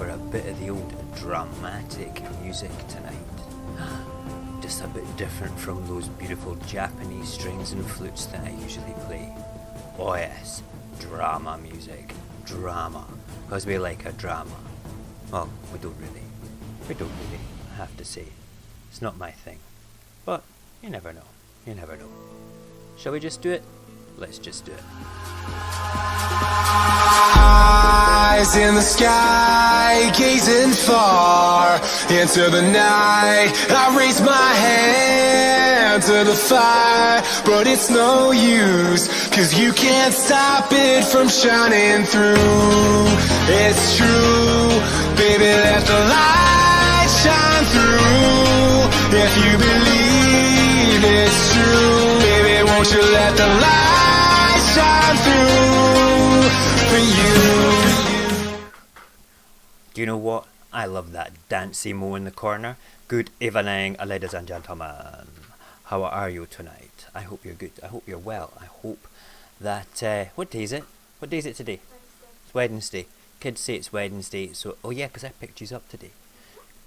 for a bit of the old dramatic music tonight. Just a bit different from those beautiful Japanese strings and flutes that I usually play. Oh yes, drama music. Drama. Because we like a drama. Well, we don't really, I have to say. It's not my thing. But you never know. You never know. Shall we just do it? Let's just do it. Eyes in the sky, gazing far into the night. I raise my hand to the fire, but it's no use, 'cause you can't stop it from shining through. It's true, baby, let the light shine through. If you believe it's true, baby, won't you let the light shine through for you. Do you know what? I love that dancey mo in the corner. Good evening, ladies and gentlemen. How are you tonight? I hope you're good. I hope you're well. I hope that... what day is it? What day is it today? Wednesday. It's Wednesday. Kids say it's Wednesday. So, oh yeah, because I picked you up today.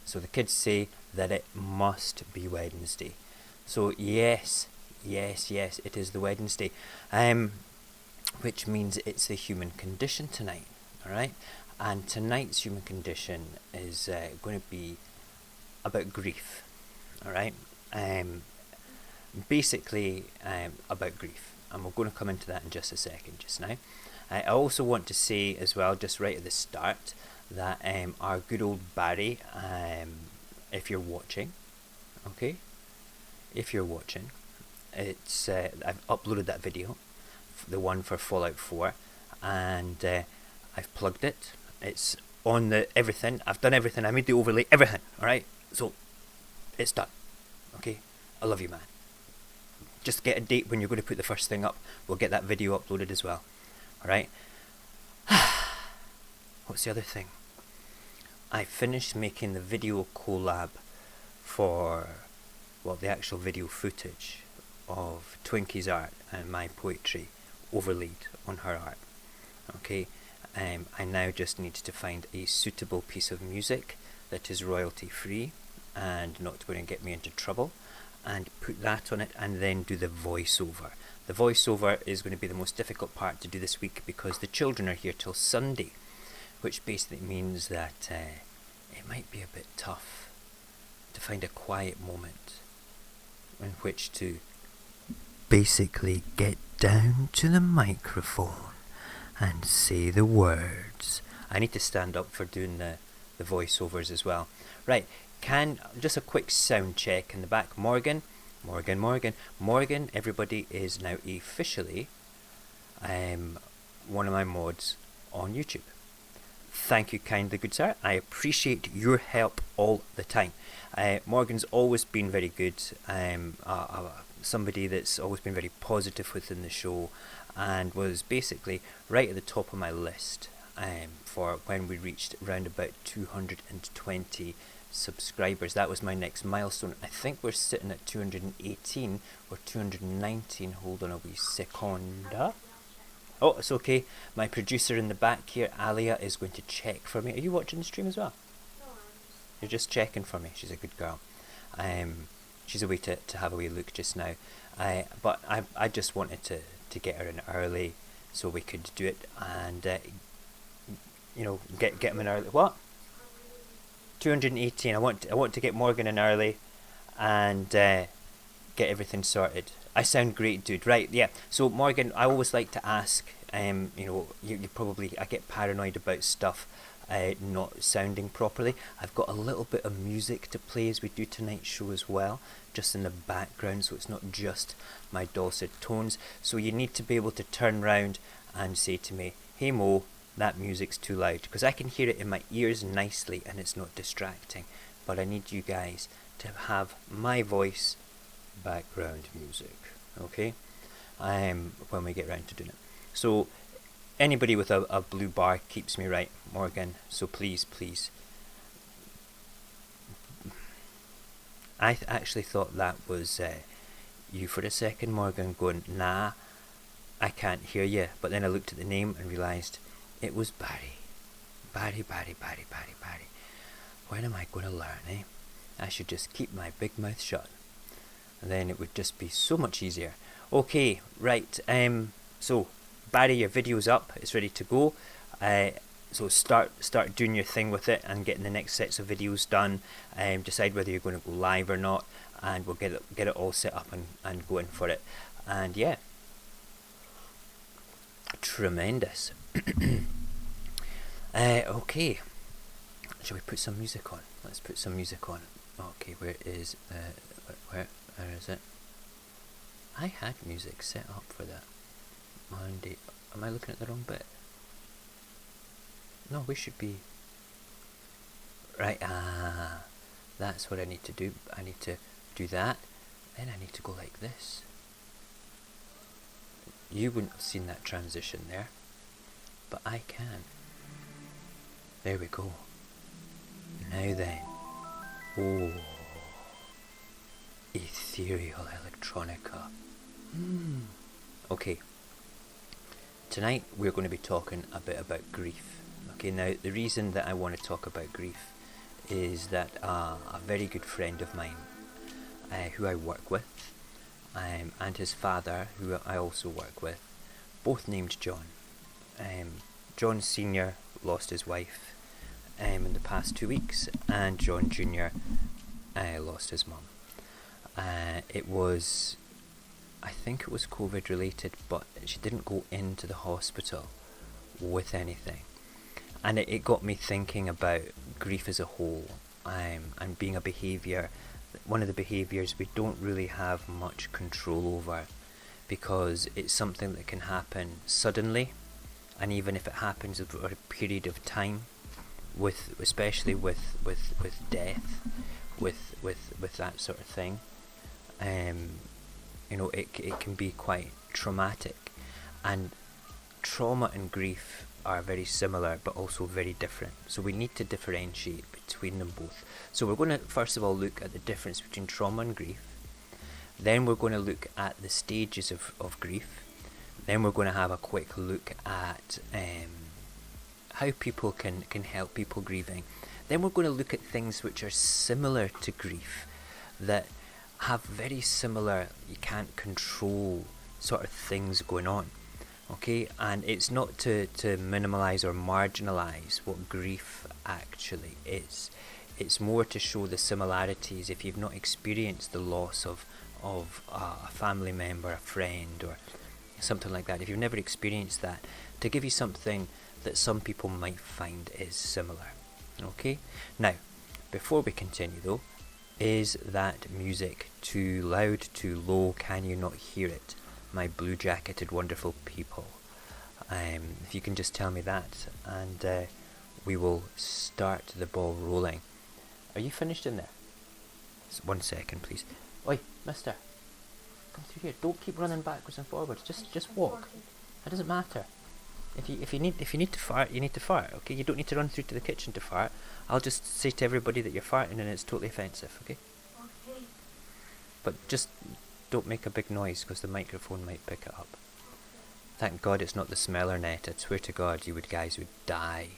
So the kids say that it must be Wednesday. So yes, it is the Wednesday. Which means it's the human condition tonight. Alright? And tonight's human condition is going to be about grief. Alright? Basically about grief. And we're going to come into that in just a second just now. I also want to say as well, just right at the start, that our good old Barry, if you're watching, okay? If you're watching, it's I've uploaded that video, the one for Fallout 4, and I've plugged it. It's on the everything. I've done everything. I made the overlay, everything. All right. So it's done. Okay. I love you, man. Just get a date when you're going to put the first thing up. We'll get that video uploaded as well. All right. What's the other thing? I finished making the video collab for, well, the actual video footage of Twinkie's art and my poetry overlaid on her art. Okay. I now just need to find a suitable piece of music that is royalty free and not going to get me into trouble, and put that on it, and then do the voiceover. The voiceover is going to be the most difficult part to do this week because the children are here till Sunday, which basically means that it might be a bit tough to find a quiet moment in which to basically get down to the microphone and say the words. I need to stand up for doing the voiceovers as well. Right, just a quick sound check in the back. Morgan, everybody is now officially one of my mods on YouTube. Thank you kindly, good sir. I appreciate your help all the time. Morgan's always been very good. Somebody that's always been very positive within the show, and was basically right at the top of my list for when we reached around about 220 subscribers. That was my next milestone. I think we're sitting at 218 or 219. Hold on a wee second. Oh, it's okay. My producer in the back here, Alia, is going to check for me. Are you watching the stream as well? No, You're just checking for me. She's a good girl. She's away to have a wee look just now. But I just wanted to get her in early so we could do it and get them in early. What? 218. I want to get Morgan in early and get everything sorted. I sound great, dude. Right, yeah. So Morgan, I always like to ask, you probably, I get paranoid about stuff not sounding properly. I've got a little bit of music to play as we do tonight's show as well, just in the background, so it's not just my dulcet tones. So you need to be able to turn round and say to me, hey Mo, that music's too loud, because I can hear it in my ears nicely and it's not distracting, but I need you guys to have my voice background music, okay, when we get round to doing it. So anybody with a blue bar keeps me right, Morgan, so please. I actually thought that was you for a second, Morgan, going, nah, I can't hear you, but then I looked at the name and realised it was Barry. Barry. When am I going to learn, eh? I should just keep my big mouth shut. And then it would just be so much easier. Okay, right. So, Barry, your video's up. It's ready to go. So start doing your thing with it and getting the next sets of videos done. Decide whether you're going to go live or not, and we'll get it all set up and go in for it. And yeah, tremendous. Okay, shall we put some music on? Let's put some music on. Okay, where is it? I had music set up for that Monday. Am I looking at the wrong bit? No, we should be right. That's what I need to do. I need to do that. Then I need to go like this. You wouldn't have seen that transition there, but I can. There we go. Now then. Oh, ethereal electronica. Okay. Tonight we're going to be talking a bit about grief. Okay, now the reason that I want to talk about grief is that a very good friend of mine who I work with and his father, who I also work with, both named John. John Sr. lost his wife in the past 2 weeks, and John Jr. Lost his mum. I think it was COVID related, but she didn't go into the hospital with anything. And it got me thinking about grief as a whole, and being a behaviour, one of the behaviours we don't really have much control over, because it's something that can happen suddenly, and even if it happens over a period of time, especially with death, with that sort of thing, it can be quite traumatic. And trauma and grief are very similar but also very different, so we need to differentiate between them both. So we're going to first of all look at the difference between trauma and grief, then we're going to look at the stages of grief, then we're going to have a quick look at how people can help people grieving, then we're going to look at things which are similar to grief, that have very similar, you can't control sort of things going on. Okay, and it's not to minimalise or marginalise what grief actually is. It's more to show the similarities if you've not experienced the loss of a family member, a friend, or something like that. If you've never experienced that, to give you something that some people might find is similar. Okay, now before we continue though, is that music too loud, too low? Can you not hear it? My blue jacketed wonderful people, if you can just tell me that, and we will start the ball rolling. Are you finished in there? 1 second please. Oi, mister, come through here. Don't keep running backwards and forwards, just walk. It doesn't matter. If you need to fart, you need to fart, okay? You don't need to run through to the kitchen to fart. I'll just say to everybody that you're farting and it's totally offensive, okay? Okay. But just don't make a big noise, because the microphone might pick it up. Thank God it's not the smeller net. I swear to God, you guys would die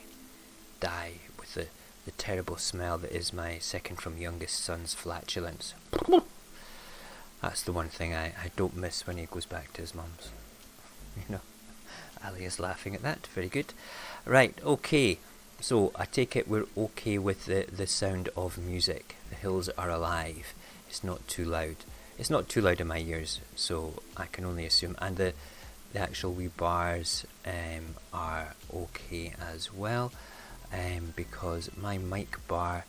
with the terrible smell that is my second from youngest son's flatulence. That's the one thing I don't miss when he goes back to his mum's. Ali is laughing at that. Very good. Right, okay. So I take it we're okay with the sound of music. The hills are alive. It's not too loud. It's not too loud in my ears, so I can only assume. And the actual wee bars are okay as well, because my mic bar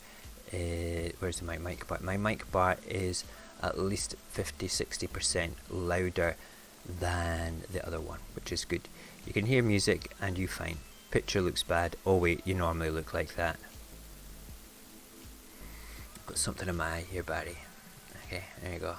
is... Where's the mic bar? My mic bar is at least 50-60% louder than the other one, which is good. You can hear music and you fine. Picture looks bad. Oh wait, you normally look like that. Got something in my eye here, Barry. Okay, there you go.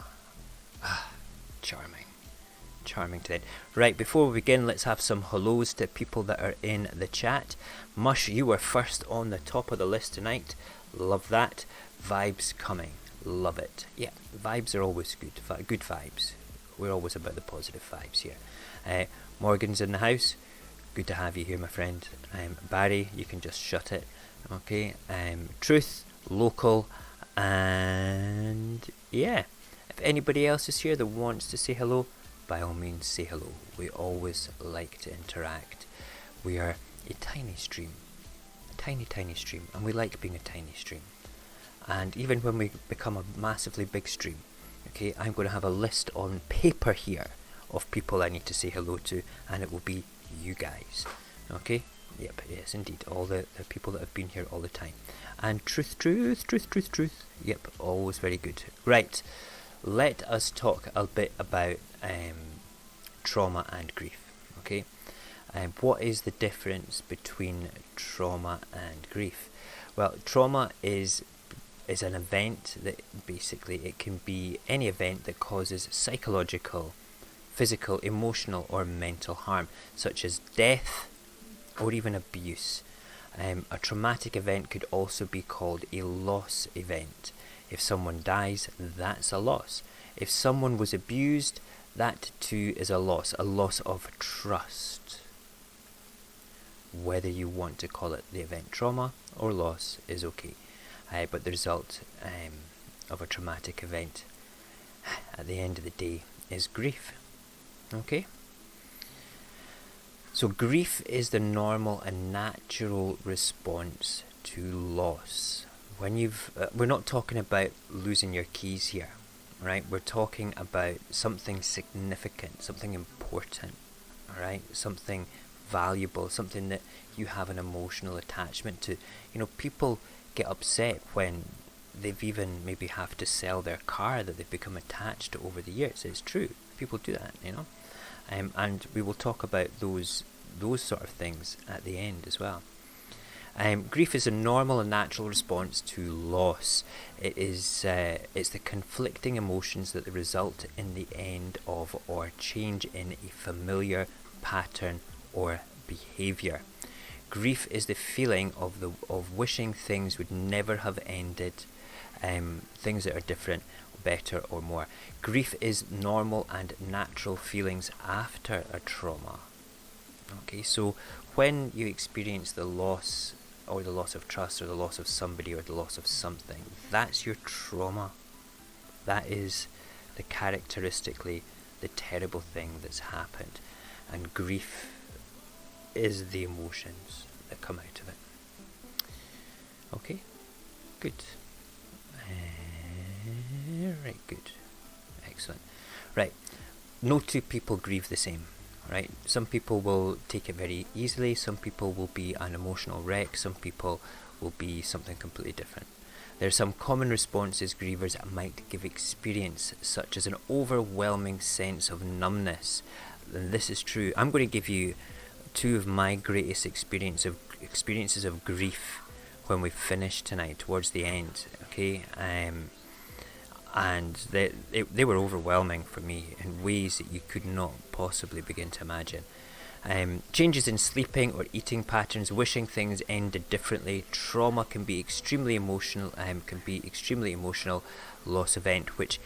Charming today. Right, before we begin, let's have some hellos to people that are in the chat. Mush, you were first on the top of the list tonight. Love that. Vibes coming. Love it. Yeah, vibes are always good. Good vibes. We're always about the positive vibes here. Morgan's in the house. Good to have you here, my friend. Barry, you can just shut it. Okay. Truth, local, and yeah. If anybody else is here that wants to say hello, by all means say hello. We always like to interact. We are a tiny stream. A tiny stream. And we like being a tiny stream. And even when we become a massively big stream, okay, I'm going to have a list on paper here of people I need to say hello to, and it will be you guys. Okay? Yep, yes indeed. All the people that have been here all the time. And truth. Yep, always very good. Right, let us talk a bit about trauma and grief. Okay? What is the difference between trauma and grief? Well, trauma is an event that basically it can be any event that causes psychological, physical, emotional or mental harm, such as death or even abuse. A traumatic event could also be called a loss event. If someone dies, that's a loss. If someone was abused, that too is a loss of trust. Whether you want to call it the event trauma or loss is okay. But the result of a traumatic event at the end of the day is grief. Okay? So grief is the normal and natural response to loss. When we're not talking about losing your keys here, right? We're talking about something significant, something important, all right? Something valuable, something that you have an emotional attachment to. You know, people get upset when they've even maybe have to sell their car that they've become attached to over the years. It's true. People do that, you know. And we will talk about those sort of things at the end as well. Grief is a normal and natural response to loss. It's the conflicting emotions that result in the end of or change in a familiar pattern or behaviour. Grief is the feeling of wishing things would never have ended, things that are different, better or more. Grief is normal and natural feelings after a trauma. Okay, so when you experience the loss or the loss of trust or the loss of somebody or the loss of something, that's your trauma. That is characteristically the terrible thing that's happened. And grief is the emotions that come out of it. Okay, good. Right, good. Excellent. Right, no two people grieve the same. Right, some people will take it very easily, some people will be an emotional wreck, some people will be something completely different. There are some common responses grievers might experience, such as an overwhelming sense of numbness. And this is true. I'm going to give you two of my greatest experiences of grief when we finish tonight, towards the end. Okay, and they were overwhelming for me in ways that you could not possibly begin to imagine. Changes in sleeping or eating patterns, wishing things ended differently. Trauma can be extremely emotional. Loss event, which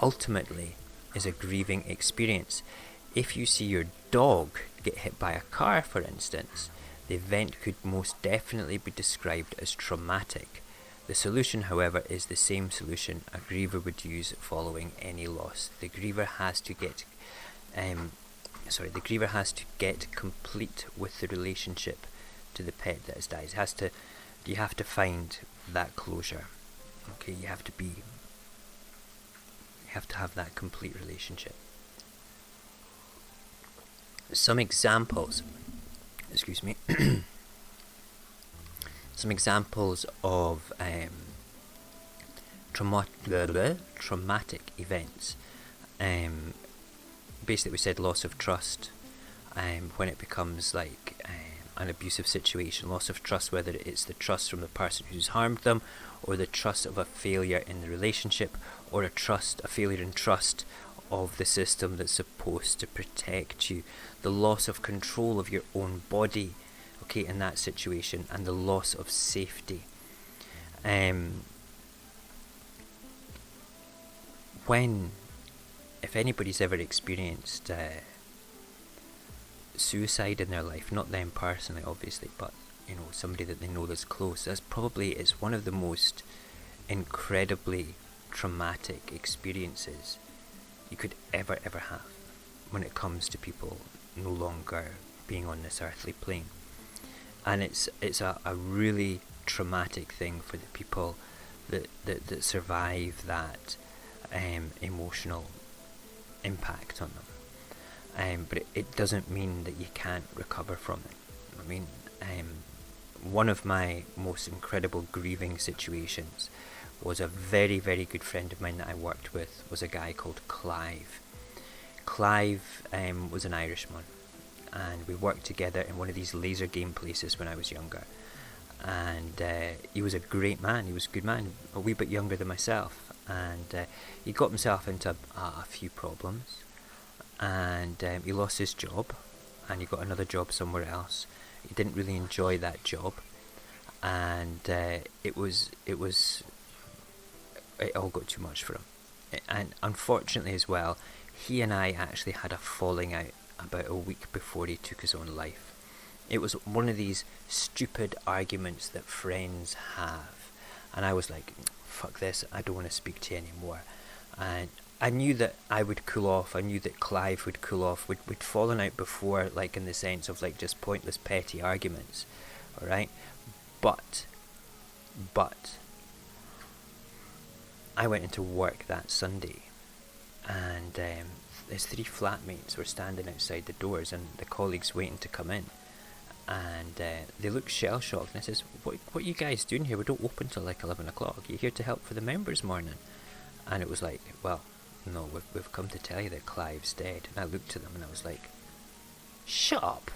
ultimately is a grieving experience. If you see your dog get hit by a car, for instance, the event could most definitely be described as traumatic. The solution, however, is the same solution a griever would use following any loss. The griever has to get complete with the relationship to the pet that has died. You have to find that closure. Okay, you have to have that complete relationship. Some examples, some examples of traumatic events. Basically, we said loss of trust, when it becomes like an abusive situation. Loss of trust, whether it's the trust from the person who's harmed them, or the trust of a failure in the relationship, or a failure in trust of the system that's supposed to protect you. The loss of control of your own body, okay, in that situation, and the loss of safety. If anybody's ever experienced suicide in their life, not them personally obviously, but you know, somebody that they know that's close, it's one of the most incredibly traumatic experiences you could ever have when it comes to people no longer being on this earthly plane. And it's a really traumatic thing for the people that survive that emotional impact on them. But it doesn't mean that you can't recover from it. I mean, one of my most incredible grieving situations was a very, very good friend of mine that I worked with was a guy called Clive. Clive was an Irishman, and we worked together in one of these laser game places when I was younger. And he was a great man, he was a good man, a wee bit younger than myself. And he got himself into a few problems, and he lost his job, and he got another job somewhere else. He didn't really enjoy that job, and it all got too much for him. And unfortunately as well, he and I actually had a falling out about a week before he took his own life. It was one of these stupid arguments that friends have, and I was like, fuck this, I don't want to speak to you anymore. And I knew that I would cool off, I knew that Clive would cool off. We'd fallen out before, like in the sense of like just pointless petty arguments, alright? But I went into work that Sunday, and his 3 flatmates were standing outside the doors, and the colleagues waiting to come in. And they looked shell-shocked, and I says, what are you guys doing here? We don't open till like 11 o'clock. You're here to help for the members' morning. And it was like, well, no, we've come to tell you that Clive's dead. And I looked at them and I was like, shut up,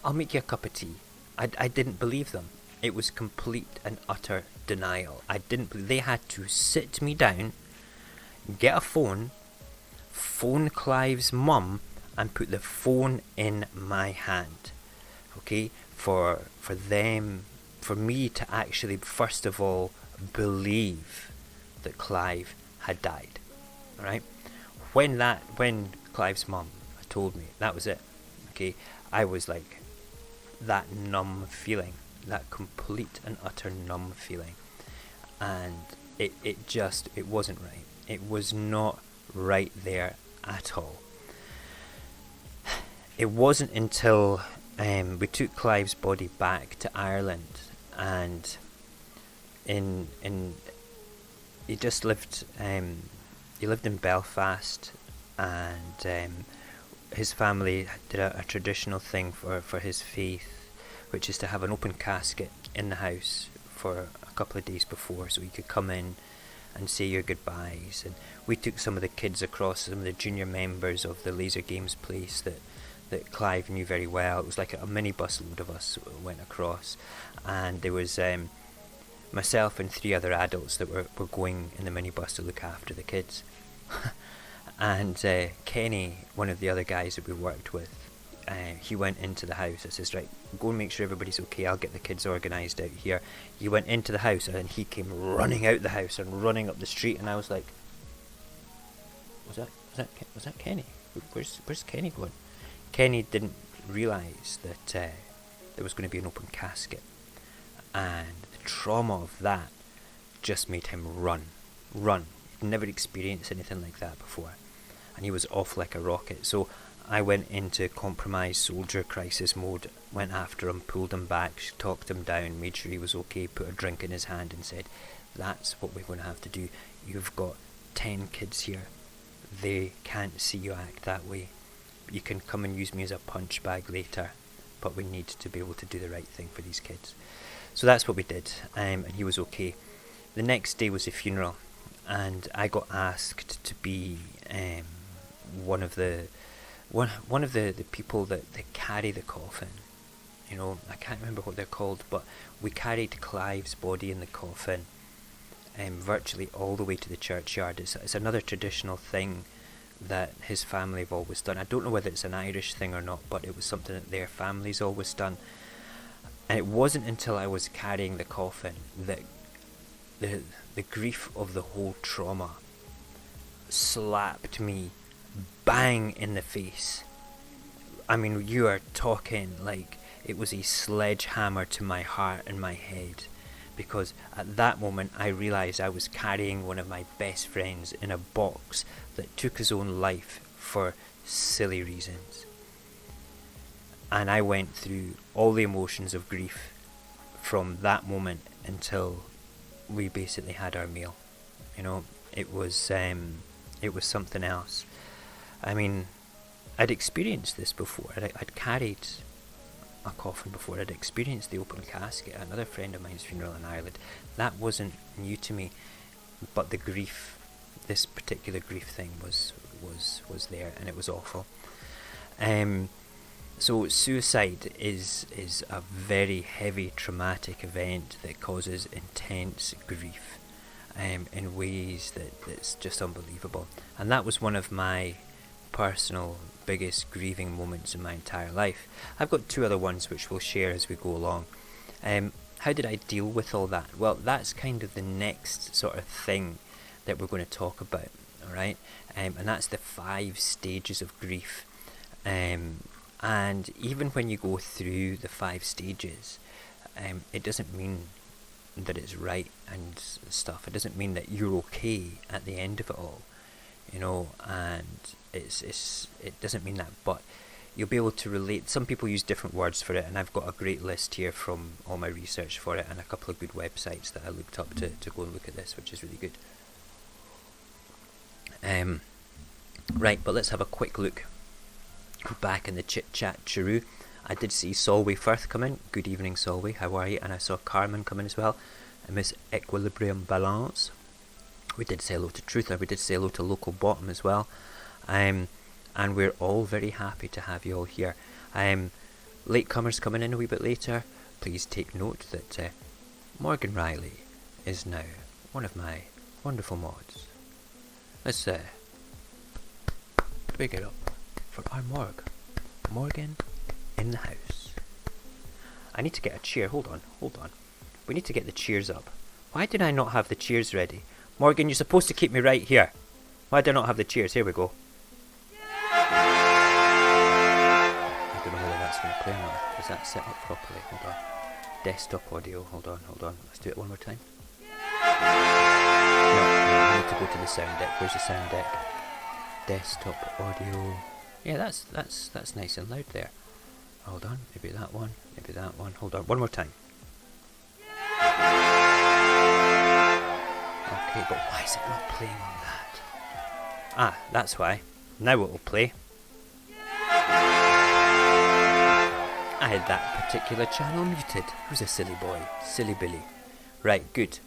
I'll make you a cup of tea. I didn't believe them. It was complete and utter denial. I didn't believe. They had to sit me down, get a phone Clive's mum, and put the phone in my hand. Okay, for me to actually first of all believe that Clive had died. All right, when Clive's mum told me, that was it. Okay, I was like that numb feeling, that complete and utter numb feeling, and it wasn't right. It was not right there at all. It wasn't until we took Clive's body back to Ireland, and he just lived. He lived in Belfast, and his family did a traditional thing for his faith, which is to have an open casket in the house for a couple of days before, so he could come in and say your goodbyes. And we took some of the kids across, some of the junior members of the laser games place that Clive knew very well. It was like a mini bus load of us went across, and there was myself and 3 other adults that were going in the minibus to look after the kids. And Kenny, one of the other guys that we worked with, he went into the house. I says, right, go and make sure everybody's okay, I'll get the kids organised out here. He went into the house, and then he came running out the house and running up the street, and I was like, was that Kenny? Where's Kenny going? Kenny didn't realise that there was going to be an open casket, and the trauma of that just made him run. He'd never experienced anything like that before, and he was off like a rocket. So I went into compromised soldier crisis mode, went after him, pulled him back, talked him down, made sure he was okay, put a drink in his hand and said, that's what we're going to have to do. You've got 10 kids here. They can't see you act that way. You can come and use me as a punch bag later, but we need to be able to do the right thing for these kids. So that's what we did, and he was okay. The next day was the funeral, and I got asked to be one of the people that carry the coffin. You know, I can't remember what they're called, but we carried Clive's body in the coffin virtually all the way to the churchyard. It's another traditional thing that his family have always done. I don't know whether it's an Irish thing or not, but it was something that their family's always done. And it wasn't until I was carrying the coffin that the grief of the whole trauma slapped me bang in the face. I mean, you are talking like it was a sledgehammer to my heart and my head, because at that moment I realised I was carrying one of my best friends in a box that took his own life for silly reasons. And I went through all the emotions of grief from that moment until we basically had our meal. You know, it was something else. I mean, I'd experienced this before. I'd carried a coffin before. I'd experienced the open casket at another friend of mine's funeral in Ireland. That wasn't new to me, but the grief, this particular grief thing was there, and it was awful. So suicide is a very heavy traumatic event that causes intense grief in ways that's just unbelievable. And that was one of my personal biggest grieving moments in my entire life. I've got two other ones which we'll share as we go along. How did I deal with all that? Well, that's kind of the next sort of thing that we're going to talk about, alright? And that's the 5 stages of grief. And even when you go through the 5 stages, it doesn't mean that it's right and stuff. It doesn't mean that you're okay at the end of it all, you know. And it doesn't mean that, but you'll be able to relate. Some people use different words for it, and I've got a great list here from all my research for it, and a couple of good websites that I looked up to go and look at this, which is really good. Right, but let's have a quick look back in the chit chat chiroo. I did see Solway Firth come in. Good evening, Solway, how are you? And I saw Carmen come in as well, and Miss Equilibrium Balance. We did say hello to Truther, we did say hello to Local Bottom as well, and we're all very happy to have you all here. Latecomers coming in a wee bit later, please take note that Morgan Riley is now one of my wonderful mods. Let's big it up for our Morgan in the house. I need to get a chair. Hold on. We need to get the chairs up. Why did I not have the chairs ready? Morgan, you're supposed to keep me right here. Why did I not have the chairs? Here we go. I don't know whether that's going to play or not. Is that set up properly? Hold on. Desktop audio. Hold on. Let's do it one more time. No, I need to go to the sound deck. Where's the sound deck? Desktop audio. Yeah, that's nice and loud there. Hold on, maybe that one. Hold on, one more time. Okay, but why is it not playing on that? Ah, that's why. Now it will play. I had that particular channel muted. Who's a silly boy? Silly Billy. Right, good.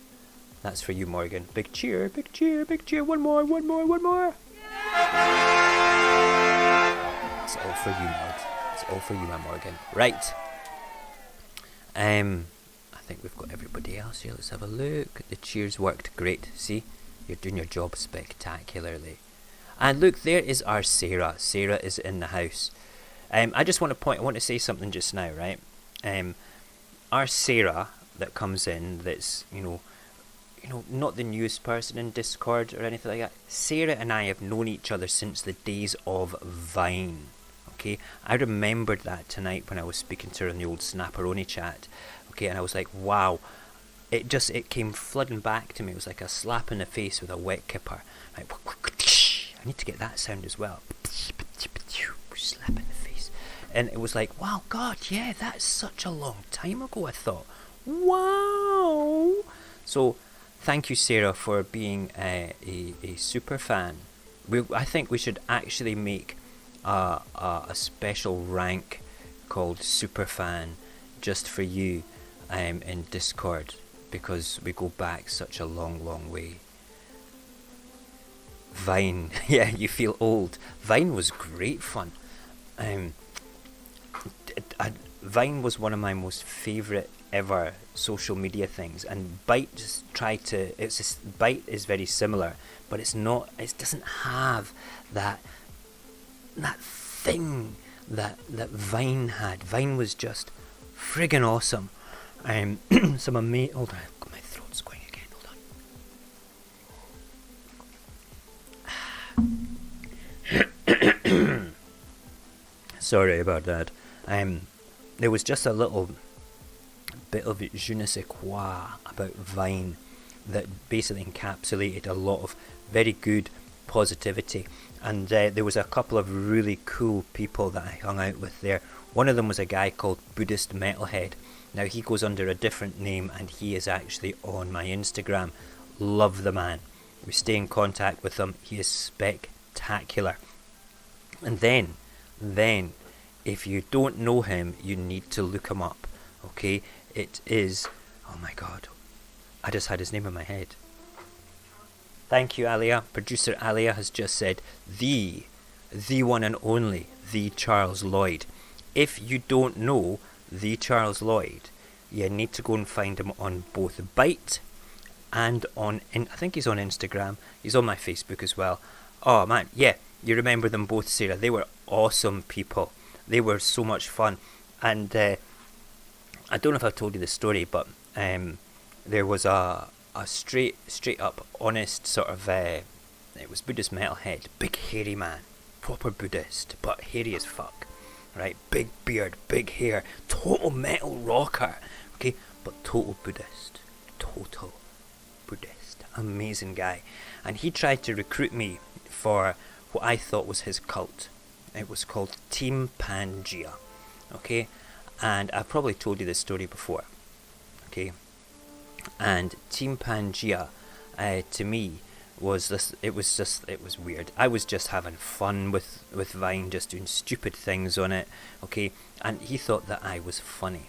That's for you, Morgan. Big cheer. One more. It's all for you, Mod. It's all for you, my Morgan. Right. I think we've got everybody else here. Let's have a look. The cheers worked great. See? You're doing your job spectacularly. And look, there is our Sarah. Sarah is in the house. I want to say something just now, right? Our Sarah that comes in, that's, you know, not the newest person in Discord or anything like that. Sarah and I have known each other since the days of Vine. Okay, I remembered that tonight when I was speaking to her in the old Snapperoni chat. Okay, and I was like, wow, it came flooding back to me. It was like a slap in the face with a wet kipper. Like, I need to get that sound as well. Slap in the face. And it was like, wow, God, yeah, that's such a long time ago, I thought. Wow. So, thank you, Sarah, for being a super fan. I think we should actually make a special rank called super fan just for you in Discord, because we go back such a long way. Vine, yeah, you feel old. Vine was great fun. Vine was one of my most favourite ever social media things, and Byte is very similar, but it doesn't have that thing that Vine had. Vine was just friggin' awesome. Hold on, my throat's going again, hold on. Sorry about that. There was just a little bit of je ne sais quoi about Vine that basically encapsulated a lot of very good positivity. And there was a couple of really cool people that I hung out with there. One of them was a guy called Buddhist Metalhead. Now he goes under a different name and he is actually on my Instagram. Love the man. We stay in contact with him. He is spectacular. And then, if you don't know him, you need to look him up. Okay? It is... Oh my god. I just had his name in my head. Thank you, Alia. Producer Alia has just said, the one and only, the Charles Lloyd. If you don't know the Charles Lloyd, you need to go and find him on both Byte and I think he's on Instagram. He's on my Facebook as well. Oh man, yeah, you remember them both, Sarah. They were awesome people. They were so much fun. And I don't know if I've told you this story, but there was a straight up honest sort of it was Buddhist Metalhead, big hairy man, proper Buddhist, but hairy as fuck, right? Big beard, big hair, total metal rocker, okay, but total Buddhist, amazing guy. And he tried to recruit me for what I thought was his cult. It was called Team Pangea, okay, and I've probably told you this story before, okay. And Team Pangea, to me, was this. It was weird. I was just having fun with Vine, just doing stupid things on it, okay. And he thought that I was funny,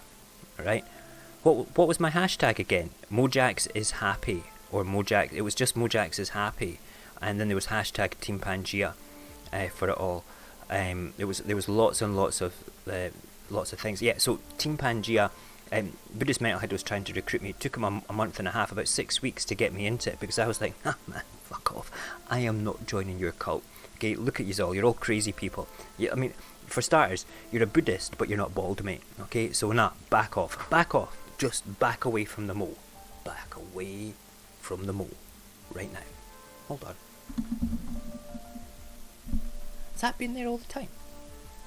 right? What was my hashtag again? Mojax is happy, or Mojax. It was just Mojax is happy, and then there was hashtag Team Pangea, for it all. There was lots and lots of things. Yeah. So Team Pangea. Buddhist Metalhead was trying to recruit me. It took him a month and a half, about 6 weeks to get me into it, because I was like, man, fuck off. I am not joining your cult. Okay, look at you all. You're all crazy people. I mean, for starters, you're a Buddhist, but you're not bald, mate. Okay, so back off. Just back away from the mole. Back away from the mole. Right now. Hold on. Has that been there all the time?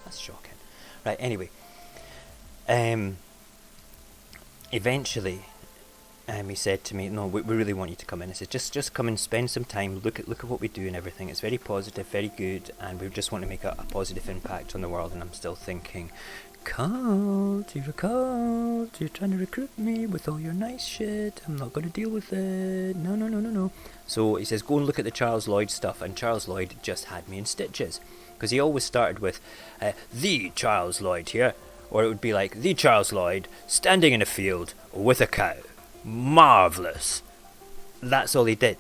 That's shocking. Right, anyway. Eventually, he said to me, no, we really want you to come in. I said, just come and spend some time, look at what we do and everything. It's very positive, very good, and we just want to make a positive impact on the world. And I'm still thinking, cult, you're a cult, you're trying to recruit me with all your nice shit. I'm not going to deal with it. No. So he says, go and look at the Charles Lloyd stuff. And Charles Lloyd just had me in stitches, because he always started with, the Charles Lloyd here. Or it would be like, the Charles Lloyd standing in a field with a cow. Marvellous. That's all he did.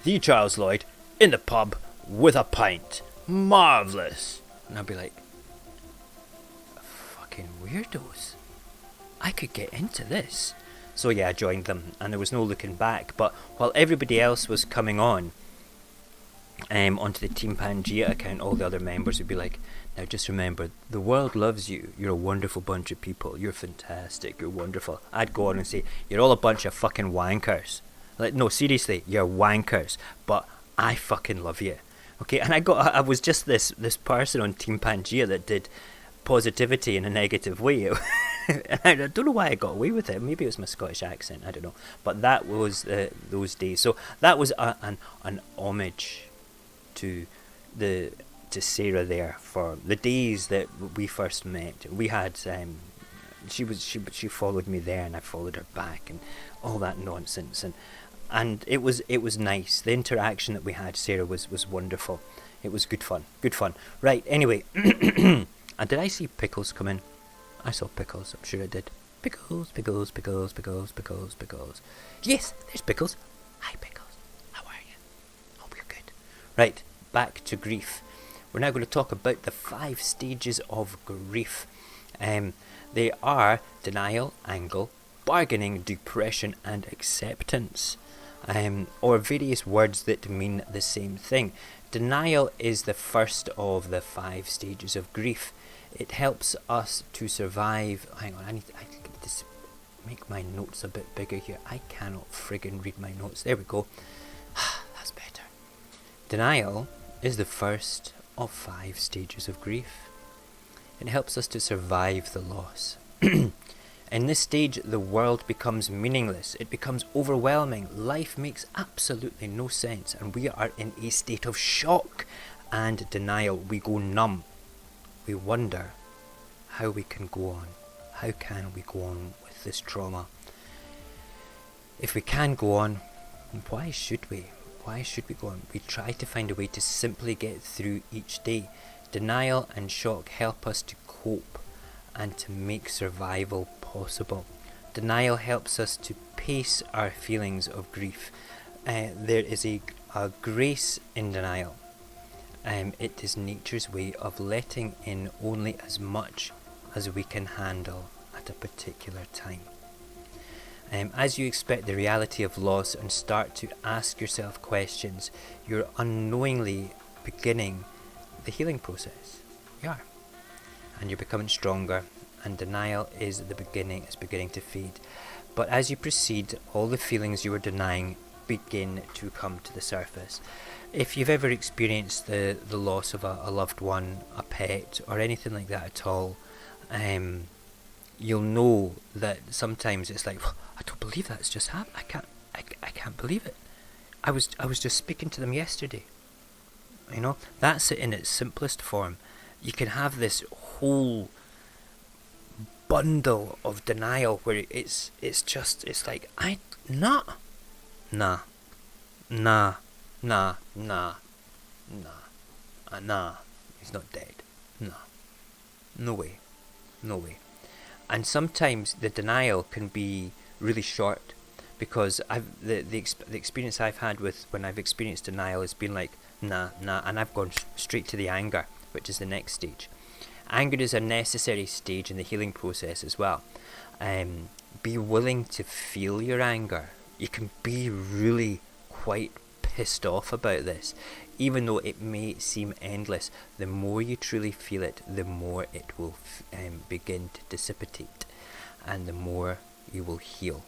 The Charles Lloyd in the pub with a pint. Marvellous. And I'd be like, fucking weirdos. I could get into this. So yeah, I joined them, and there was no looking back. But while everybody else was coming on, onto the Team Pangea account, all the other members would be like, now just remember, the world loves you. You're a wonderful bunch of people. You're fantastic. You're wonderful. I'd go on and say, you're all a bunch of fucking wankers. Like, no, seriously, you're wankers. But I fucking love you. Okay, and I was just this person on Team Pangea that did positivity in a negative way. I don't know why I got away with it. Maybe it was my Scottish accent. I don't know. But that was those days. So that was an homage to Sarah there for the days that we first met. We had she followed me there, and I followed her back, and all that nonsense, and it was nice. The interaction that we had, Sarah, was wonderful. It was good fun. Right, anyway. And did I see Pickles come in? I saw Pickles, I'm sure I did. Pickles. Yes, there's Pickles. Hi, Pickles. How are you? Hope you're good. Right, back to grief. We're now going to talk about the 5 stages of grief. They are denial, anger, bargaining, depression, and acceptance. Or various words that mean the same thing. Denial is the first of the 5 stages of grief. It helps us to survive. Hang on, I need to make my notes a bit bigger here. I cannot friggin' read my notes. There we go. That's better. Denial is the first of 5 stages of grief. It helps us to survive the loss. In this stage, the world becomes meaningless. It becomes overwhelming. Life makes absolutely no sense, and we are in a state of shock and denial. We go numb. We wonder how we can go on. How can we go on with this trauma? If we can go on, why should we? Why should we go on? We try to find a way to simply get through each day. Denial and shock help us to cope and to make survival possible. Denial helps us to pace our feelings of grief. There is a grace in denial. It is nature's way of letting in only as much as we can handle at a particular time. As you expect the reality of loss and start to ask yourself questions, you're unknowingly beginning the healing process. You are. And you're becoming stronger, and denial is beginning to fade. But as you proceed, all the feelings you were denying begin to come to the surface. If you've ever experienced the loss of a loved one, a pet, or anything like that at all, you'll know that sometimes it's like, I don't believe that's just happened. I can't believe it. I was just speaking to them yesterday. You know, that's it in its simplest form. You can have this whole bundle of denial where it's like, nah, he's not dead. No way. And sometimes the denial can be really short, because the experience I've had with when I've experienced denial has been like, nah, and I've gone straight to the anger, which is the next stage. Anger is a necessary stage in the healing process as well. Be willing to feel your anger. You can be really quite pissed off about this. Even though it may seem endless, the more you truly feel it, the more it will begin to dissipate, and the more you will heal.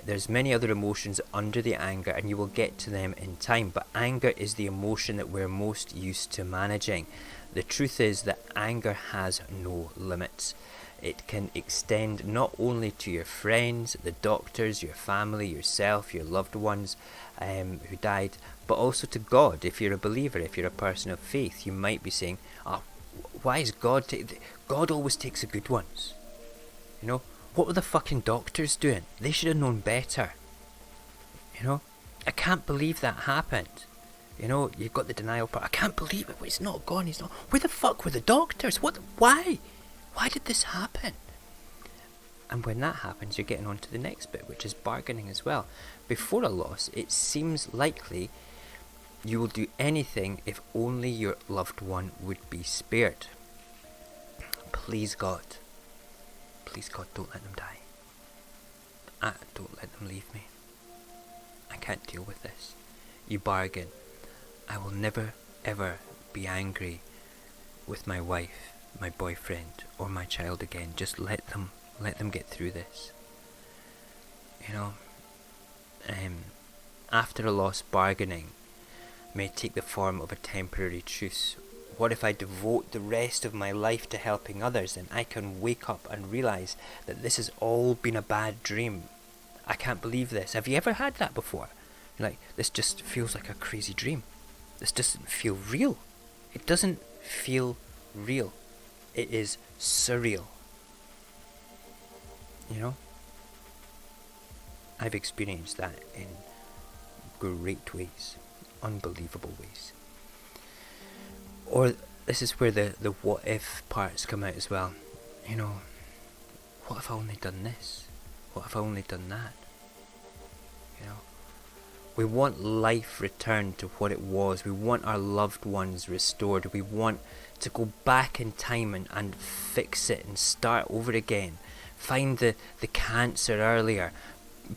There's many other emotions under the anger, and you will get to them in time, but anger is the emotion that we're most used to managing. The truth is that anger has no limits. It can extend not only to your friends, the doctors, your family, yourself, your loved ones who died, but also to God. If you're a believer, if you're a person of faith, you might be saying, why is God God always takes the good ones? You know, what were the fucking doctors doing? They should have known better. You know, I can't believe that happened. You know, you've got the denial part. I can't believe it. It's not gone. He's not. Where the fuck were the doctors? Why? Why did this happen? And when that happens, you're getting on to the next bit, which is bargaining as well. Before a loss, it seems likely you will do anything if only your loved one would be spared. Please God, don't let them die. Don't let them leave me. I can't deal with this. You bargain. I will never ever be angry with my wife, my boyfriend, or my child again. Just let them get through this. You know, after a loss, bargaining may take the form of a temporary truce. What if I devote the rest of my life to helping others, and I can wake up and realise that this has all been a bad dream? I can't believe this. Have you ever had that before? Like, this just feels like a crazy dream. This doesn't feel real. It doesn't feel real. It is surreal. You know? I've experienced that in great ways. Unbelievable ways. Or this is where the what if parts come out as well. You know, what if I only done this? What if I only done that? You know, we want life returned to what it was. We want our loved ones restored. We want to go back in time and fix it and start over again. Find the cancer earlier.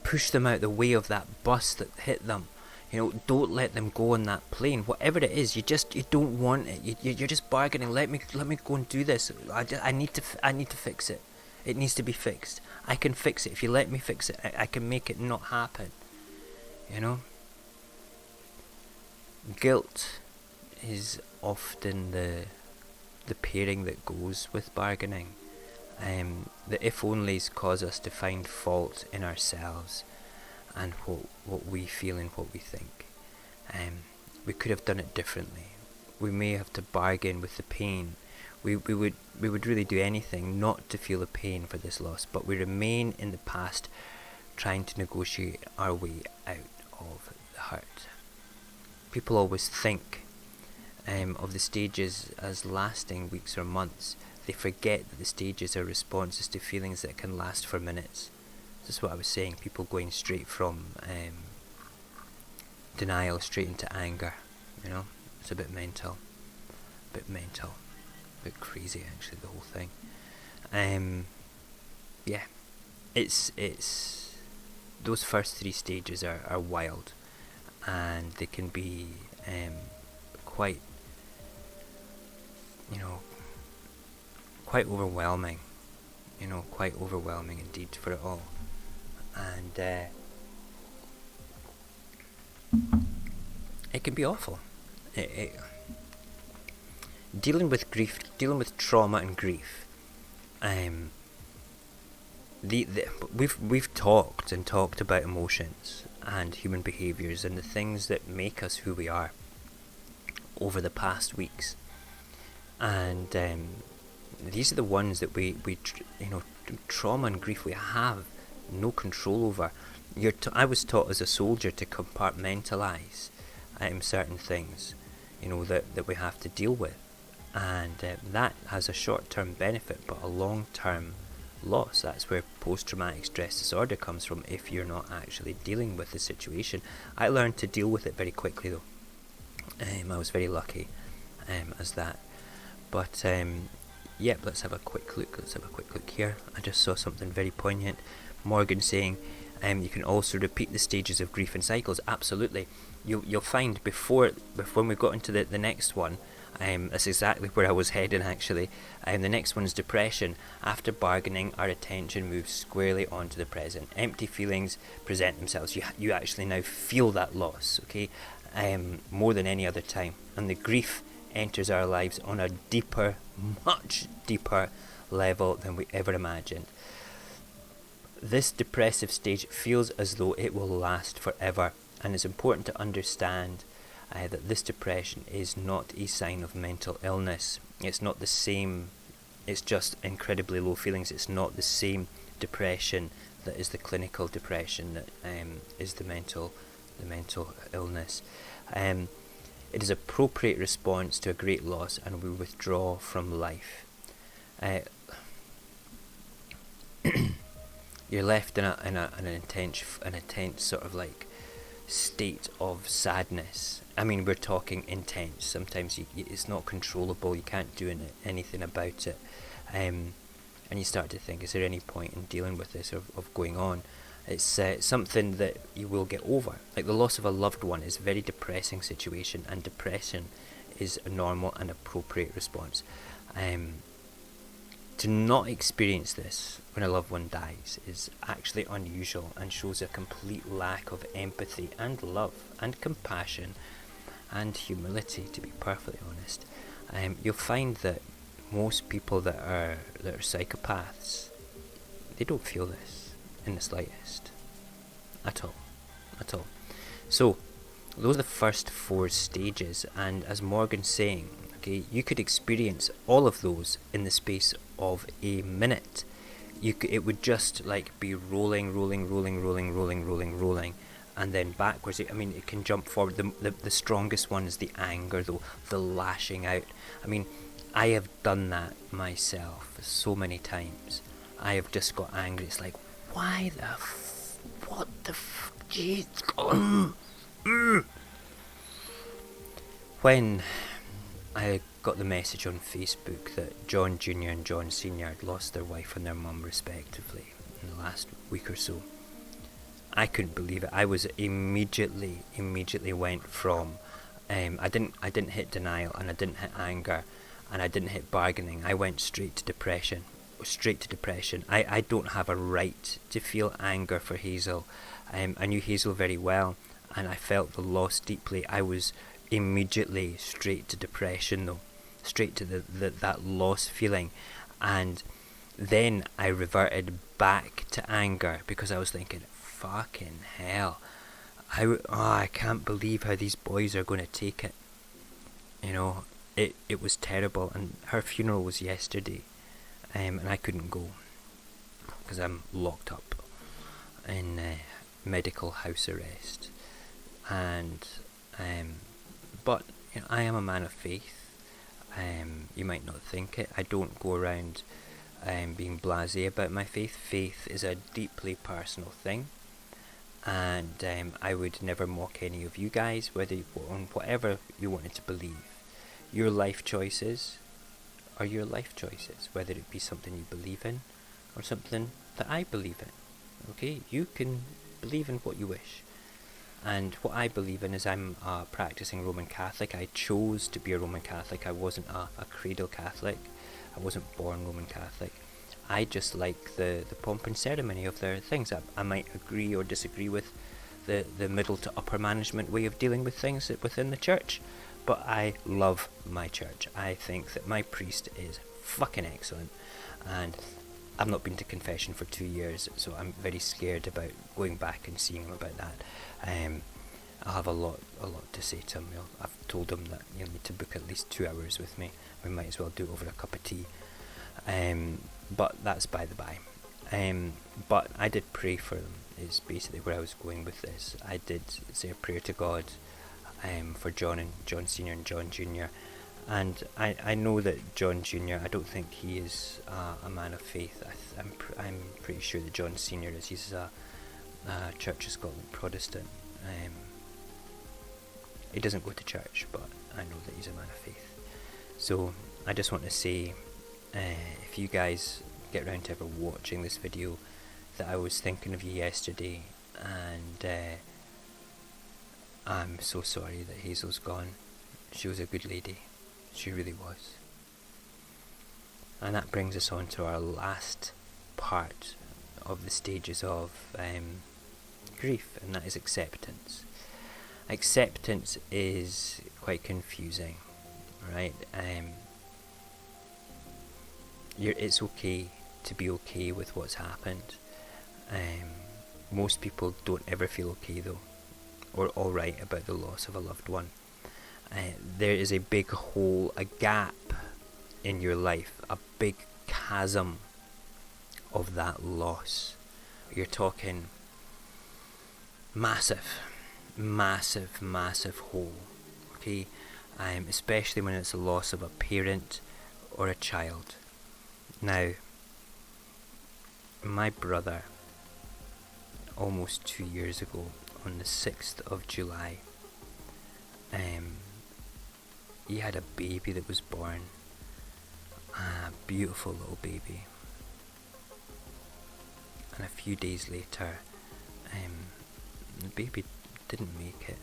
Push them out the way of that bus that hit them. You know, don't let them go on that plane. Whatever it is, you don't want it. You're just bargaining. Let me go and do this. I need to fix it. It needs to be fixed. I can fix it. If you let me fix it, I can make it not happen. You know? Guilt is often the the pairing that goes with bargaining. The if-onlys cause us to find fault in ourselves and what we feel and what we think. We could have done it differently. We may have to bargain with the pain. We would really do anything not to feel the pain for this loss, but we remain in the past trying to negotiate our way out of the hurt. People always think of the stages as lasting weeks or months. They forget that the stages are responses to feelings that can last for minutes. This is what I was saying, people going straight from denial straight into anger, you know. It's a bit mental, a bit crazy actually, the whole thing. Yeah, it's those first 3 stages are wild, and they can be quite, quite overwhelming, quite overwhelming indeed for it all. And it can be awful. Dealing with grief, dealing with trauma and grief. We've talked about emotions and human behaviours and the things that make us who we are over the past weeks, and these are the ones that we trauma and grief we have no control over. I was taught as a soldier to compartmentalise certain things, that we have to deal with, and that has a short-term benefit but a long-term loss. That's where post-traumatic stress disorder comes from, if you're not actually dealing with the situation. I learned to deal with it very quickly though. I was very lucky as that. But yep, let's have a quick look here. I just saw something very poignant. Morgan saying you can also repeat the stages of grief in cycles. Absolutely. You'll find when we got into the next one, that's exactly where I was heading actually. The next one is depression. After bargaining, our attention moves squarely onto the present. Empty feelings present themselves. You actually now feel that loss, okay, more than any other time. And the grief enters our lives on a deeper, much deeper level than we ever imagined. This depressive stage feels as though it will last forever, and it's important to understand that this depression is not a sign of mental illness. It's not the same, it's just incredibly low feelings. It's not the same depression that is the clinical depression that is the mental illness. It is an appropriate response to a great loss, and we withdraw from life. You're left in an intense sort of like state of sadness. I mean, we're talking intense. Sometimes it's not controllable. You can't do anything about it, and you start to think, is there any point in dealing with this or of going on? It's something that you will get over. Like the loss of a loved one is a very depressing situation, and depression is a normal and appropriate response. To not experience this when a loved one dies is actually unusual and shows a complete lack of empathy and love and compassion and humility, to be perfectly honest. You'll find that most people that are psychopaths, they don't feel this in the slightest, at all. So those are the first 4 stages, and as Morgan's saying, okay, you could experience all of those in the space of a minute. It would just like be rolling, and then backwards. I mean, it can jump forward. The strongest one is the anger, though, the lashing out. I mean, I have done that myself so many times. I have just got angry. It's like, why the what the jeez. When I got the message on Facebook that John Jr. and John Sr. had lost their wife and their mum respectively in the last week or so, I couldn't believe it. I was immediately went from I didn't hit denial, and I didn't hit anger, and I didn't hit bargaining. I went straight to depression. I don't have a right to feel anger for Hazel. I knew Hazel very well, and I felt the loss deeply. I was immediately straight to depression though. straight to that loss feeling. And then I reverted back to anger, because I was thinking, fucking hell, I can't believe how these boys are going to take it. You know, it was terrible. And her funeral was yesterday, and I couldn't go because I'm locked up in medical house arrest. And but you know, I am a man of faith. You might not think it. I don't go around being blasé about my faith. Faith is a deeply personal thing, and I would never mock any of you guys, whether on whatever you wanted to believe. Your life choices are your life choices, whether it be something you believe in or something that I believe in. Okay, you can believe in what you wish. And what I believe in is I'm a practicing Roman Catholic. I chose to be a Roman Catholic. I wasn't a cradle Catholic. I wasn't born Roman Catholic. I just like the pomp and ceremony of their things. I might agree or disagree with the middle to upper management way of dealing with things within the church, but I love my church. I think that my priest is fucking excellent, and I've not been to confession for 2 years, so I'm very scared about going back and seeing him about that. I'll have a lot to say to him. I've told him that he'll need to book at least 2 hours with me. We might as well do it over a cup of tea. But that's by the by. But I did pray for them, is basically where I was going with this. I did say a prayer to God for John Senior and John Junior. And I know that John Junior, I don't think he is a man of faith. I'm pretty sure that John Senior is. He's a Church of Scotland Protestant. He doesn't go to church, but I know that he's a man of faith. So I just want to say, if you guys get round to ever watching this video, that I was thinking of you yesterday, and I'm so sorry that Hazel's gone. She was a good lady. She really was. And that brings us on to our last part of the stages of grief, and that is acceptance. Acceptance is quite confusing, right? It's okay to be okay with what's happened. Most people don't ever feel okay though, or alright about the loss of a loved one. There is a big hole, a gap in your life, a big chasm of that loss. You're talking massive hole, okay? Especially when it's a loss of a parent or a child. Now, my brother, almost 2 years ago, on the 6th of July, he had a baby that was born, a beautiful little baby, and a few days later, the baby didn't make it,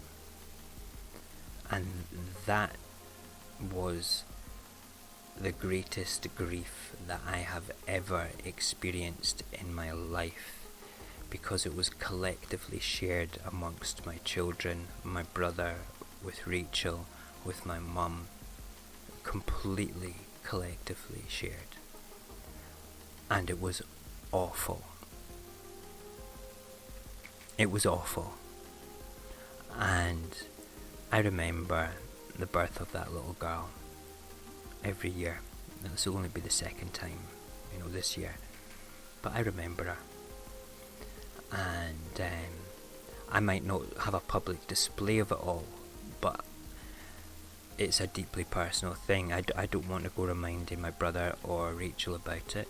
and that was the greatest grief that I have ever experienced in my life, because it was collectively shared amongst my children, my brother, with Rachel, with my mum, completely collectively shared, and it was awful. It was awful. And I remember the birth of that little girl every year. This will only be the second time, this year, but I remember her. And I might not have a public display of it all, but it's a deeply personal thing. I don't want to go reminding my brother or Rachel about it,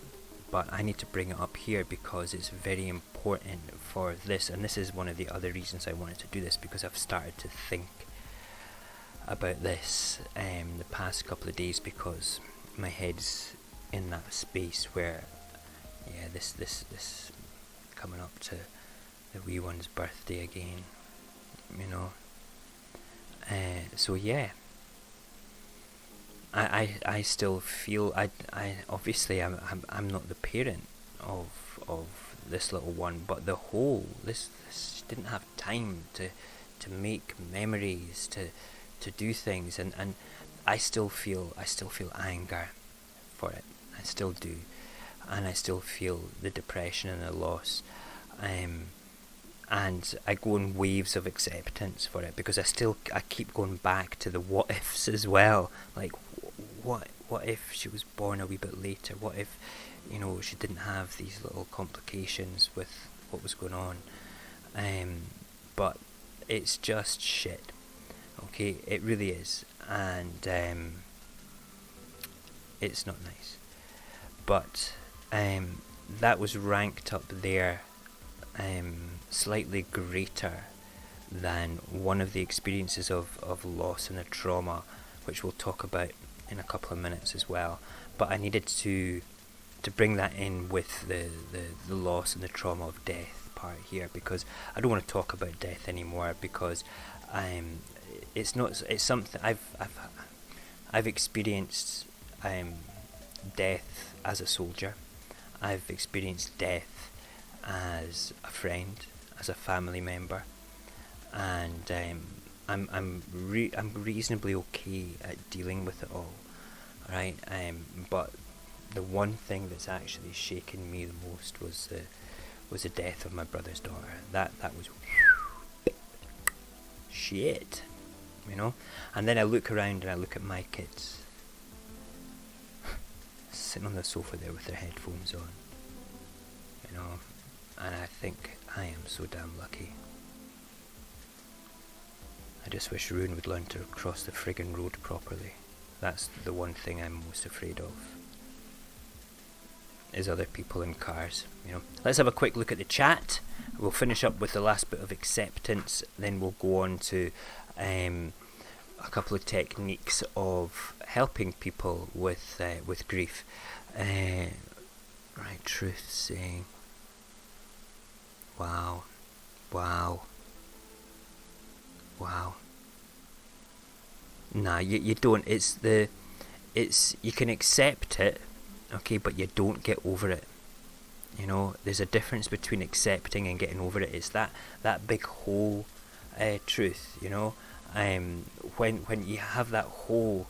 but I need to bring it up here because it's very important for this, and this is one of the other reasons I wanted to do this, because I've started to think about this the past couple of days, because my head's in that space where, this coming up to the wee one's birthday again, so yeah, I still feel I obviously I'm not the parent of this little one, but the whole this didn't have time to make memories, to do things, and I still feel anger for it. I still do, and I still feel the depression and the loss. And I go in waves of acceptance for it, because I keep going back to the what ifs as well. Like, what if she was born a wee bit later? What if, she didn't have these little complications with what was going on? But it's just shit. Okay, it really is, and it's not nice. But that was ranked up there, slightly greater than one of the experiences of loss and the trauma, which we'll talk about in a couple of minutes as well. But I needed to bring that in with the loss and the trauma of death part here, because I don't want to talk about death anymore, because it's something I've experienced death as a soldier. I've experienced death as a friend, as a family member, and I'm reasonably okay at dealing with it all, right? But the one thing that's actually shaken me the most was the death of my brother's daughter. That was shit, And then I look around and I look at my kids sitting on the sofa there with their headphones on, and I think I am so damn lucky. I just wish Rune would learn to cross the friggin' road properly. That's the one thing I'm most afraid of, is other people in cars, Let's have a quick look at the chat. We'll finish up with the last bit of acceptance, then we'll go on to a couple of techniques of helping people with grief. Right, Truth saying, wow. Nah, you don't. You can accept it, okay, but you don't get over it. There's a difference between accepting and getting over it. It's that big hole, Truth. When you have that hole,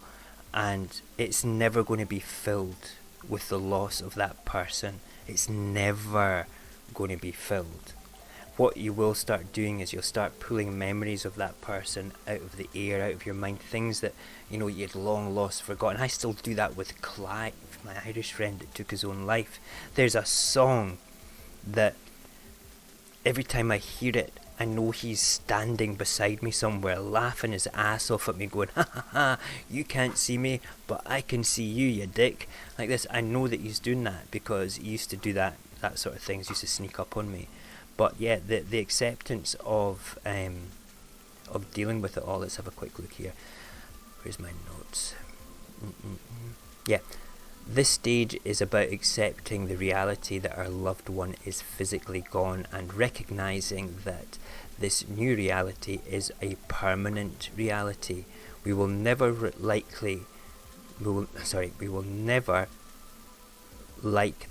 and it's never going to be filled with the loss of that person. It's never going to be filled. What you will start doing is you'll start pulling memories of that person out of the air, out of your mind, things that you'd long lost, forgotten. I still do that with Clive, my Irish friend that took his own life. There's a song that every time I hear it, I know he's standing beside me somewhere, laughing his ass off at me, going, ha ha ha, you can't see me, but I can see you, you dick. Like this, I know that he's doing that, because he used to do that sort of things, used to sneak up on me. But yeah, the acceptance of dealing with it all. Let's have a quick look here. Where's my notes? Yeah. This stage is about accepting the reality that our loved one is physically gone, and recognizing that this new reality is a permanent reality. We will never like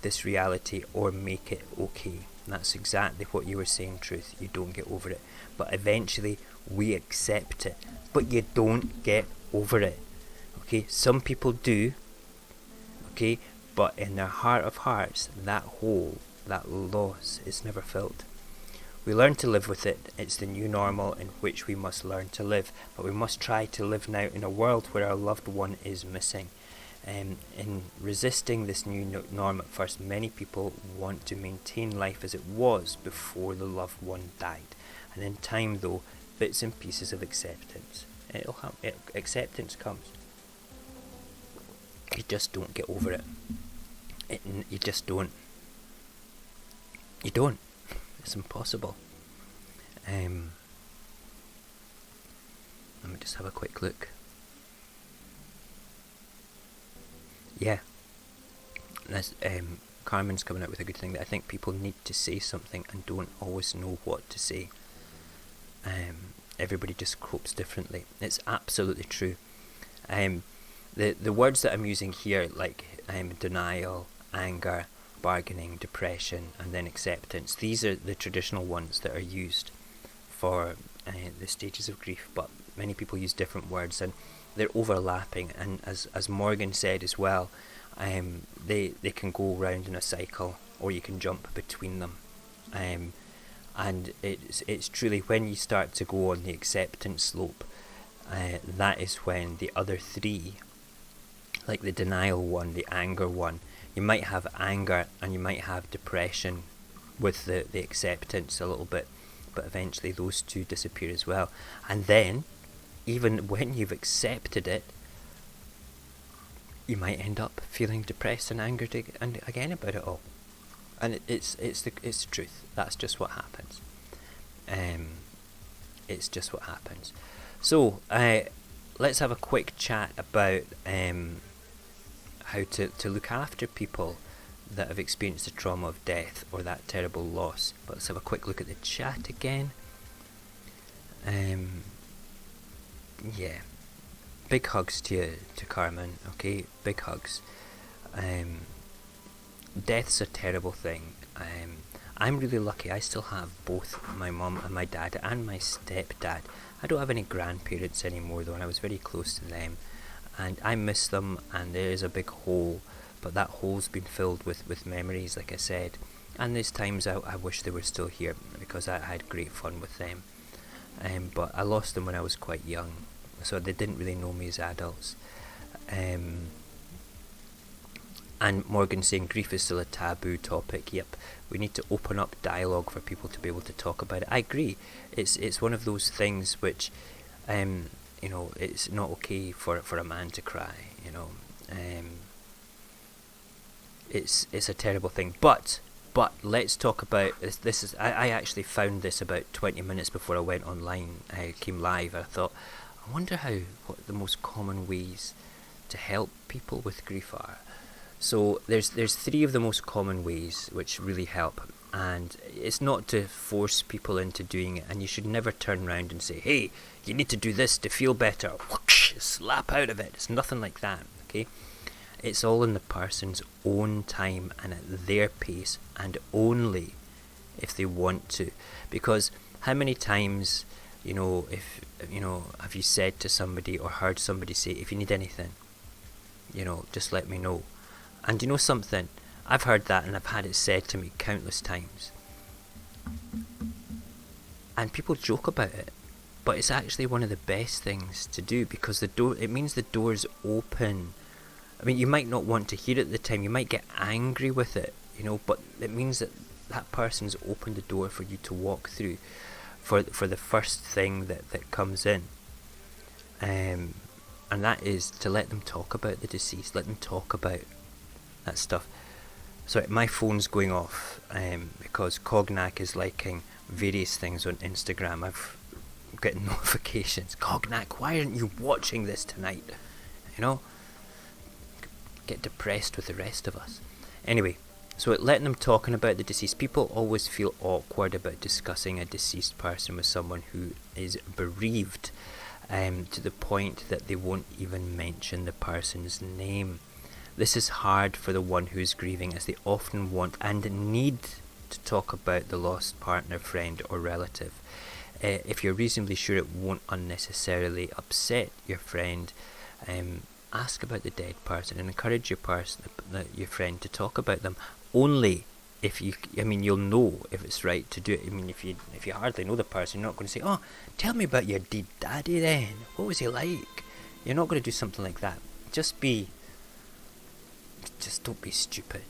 this reality or make it okay. And that's exactly what you were saying, Truth. You don't get over it, but eventually we accept it, but you don't get over it. Okay, some people do. Okay, but in their heart of hearts, that hole, that loss is never filled. We learn to live with it. It's the new normal in which we must learn to live, but we must try to live now in a world where our loved one is missing. In resisting this new norm at first, many people want to maintain life as it was before the loved one died. And in time, though, bits and pieces of acceptance. Acceptance comes. You just don't get over it. You just don't. You don't. It's impossible. Let me just have a quick look. Yeah. Carmen's coming out with a good thing, that I think people need to say something and don't always know what to say. Everybody just copes differently. It's absolutely true. The words that I'm using here, like denial, anger, bargaining, depression, and then acceptance, these are the traditional ones that are used for the stages of grief, but many people use different words, and they're overlapping, and as Morgan said as well, they can go round in a cycle, or you can jump between them, and it's truly when you start to go on the acceptance slope, that is when the other three, like the denial one, the anger one, you might have anger and you might have depression with the acceptance a little bit, but eventually those two disappear as well. And then, even when you've accepted it, you might end up feeling depressed and angered again about it all. And it's the truth. That's just what happens. It's just what happens. So let's have a quick chat about how to look after people that have experienced the trauma of death or that terrible loss. But let's have a quick look at the chat again. Yeah, big hugs to Carmen. Okay, big hugs. Death's a terrible thing. I'm really lucky. I still have both my mum and my dad and my stepdad. I don't have any grandparents anymore though, and I was very close to them, and I miss them, and there is a big hole, but that hole's been filled with memories, like I said, and there's times I wish they were still here because I had great fun with them, but I lost them when I was quite young, so they didn't really know me as adults. And Morgan saying grief is still a taboo topic. Yep, we need to open up dialogue for people to be able to talk about it. I agree. It's one of those things which, it's not okay for a man to cry. It's a terrible thing. But let's talk about this. I actually found this about 20 minutes before I went online. I came live. I thought, I wonder what the most common ways to help people with grief are. So there's three of the most common ways which really help, and it's not to force people into doing it, and you should never turn around and say, hey, you need to do this to feel better, whoosh, slap out of it. It's nothing like that, okay? It's all in the person's own time and at their pace, and only if they want to. Because how many times, have you said to somebody or heard somebody say, if you need anything, just let me know. And you know something? I've heard that and I've had it said to me countless times. And people joke about it, but it's actually one of the best things to do, because it means the door's open. I mean, you might not want to hear it at the time, you might get angry with it, but it means that person's opened the door for you to walk through for the first thing that comes in. And that is to let them talk about the deceased, let them talk about that stuff. Sorry, my phone's going off because Cognac is liking various things on Instagram. I've getting notifications. Cognac, why aren't you watching this tonight? Get depressed with the rest of us. Anyway, so letting them talking about the deceased. People always feel awkward about discussing a deceased person with someone who is bereaved, to the point that they won't even mention the person's name. This is hard for the one who is grieving, as they often want and need to talk about the lost partner, friend or relative. If you're reasonably sure it won't unnecessarily upset your friend, ask about the dead person and encourage your friend to talk about them. Only if you'll know if it's right to do it. I mean, if you hardly know the person, you're not going to say, oh, tell me about your dead daddy then. What was he like? You're not going to do something like that. Just don't be stupid,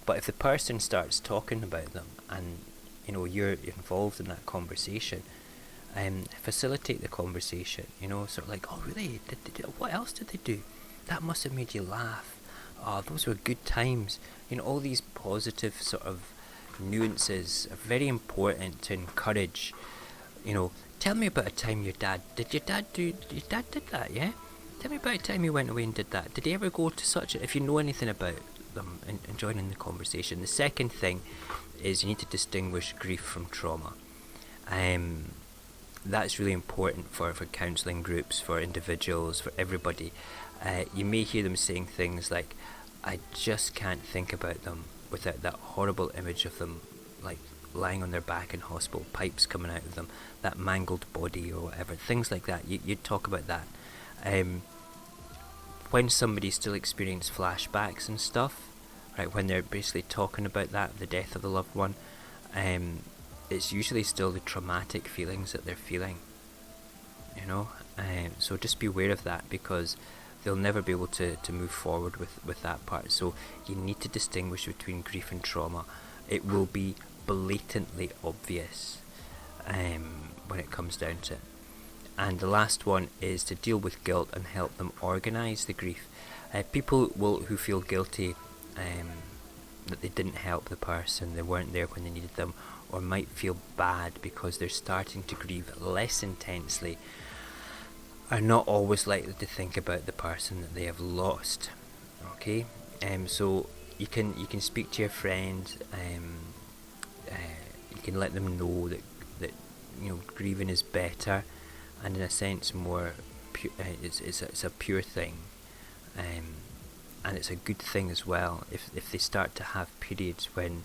but if the person starts talking about them and you're involved in that conversation, facilitate the conversation, sort of like, oh really, what else did they do? That must have made you laugh. Oh, those were good times. All these positive sort of nuances are very important to encourage. Tell me about a time your dad did that, yeah? Tell me about a time he went away and did that. Did he ever go to such a... If you know anything about them, and join in the conversation. The second thing is you need to distinguish grief from trauma. That's really important for counselling groups, for individuals, for everybody. You may hear them saying things like, I just can't think about them without that horrible image of them, like lying on their back in hospital, pipes coming out of them, that mangled body or whatever, things like that. You'd talk about that. When somebody still experiences flashbacks and stuff, right, when they're basically talking about that, the death of the loved one, it's usually still the traumatic feelings that they're feeling, you know. So just be aware of that, because they'll never be able to move forward with that part. So you need to distinguish between grief and trauma. It will be blatantly obvious when it comes down to it. And the last one is to deal with guilt and help them organise the grief. People who feel guilty that they didn't help the person, they weren't there when they needed them, or might feel bad because they're starting to grieve less intensely, are not always likely to think about the person that they have lost. Okay, so you can speak to your friend. You can let them know that grieving is better, and in a sense more it's a pure thing, and it's a good thing as well if they start to have periods when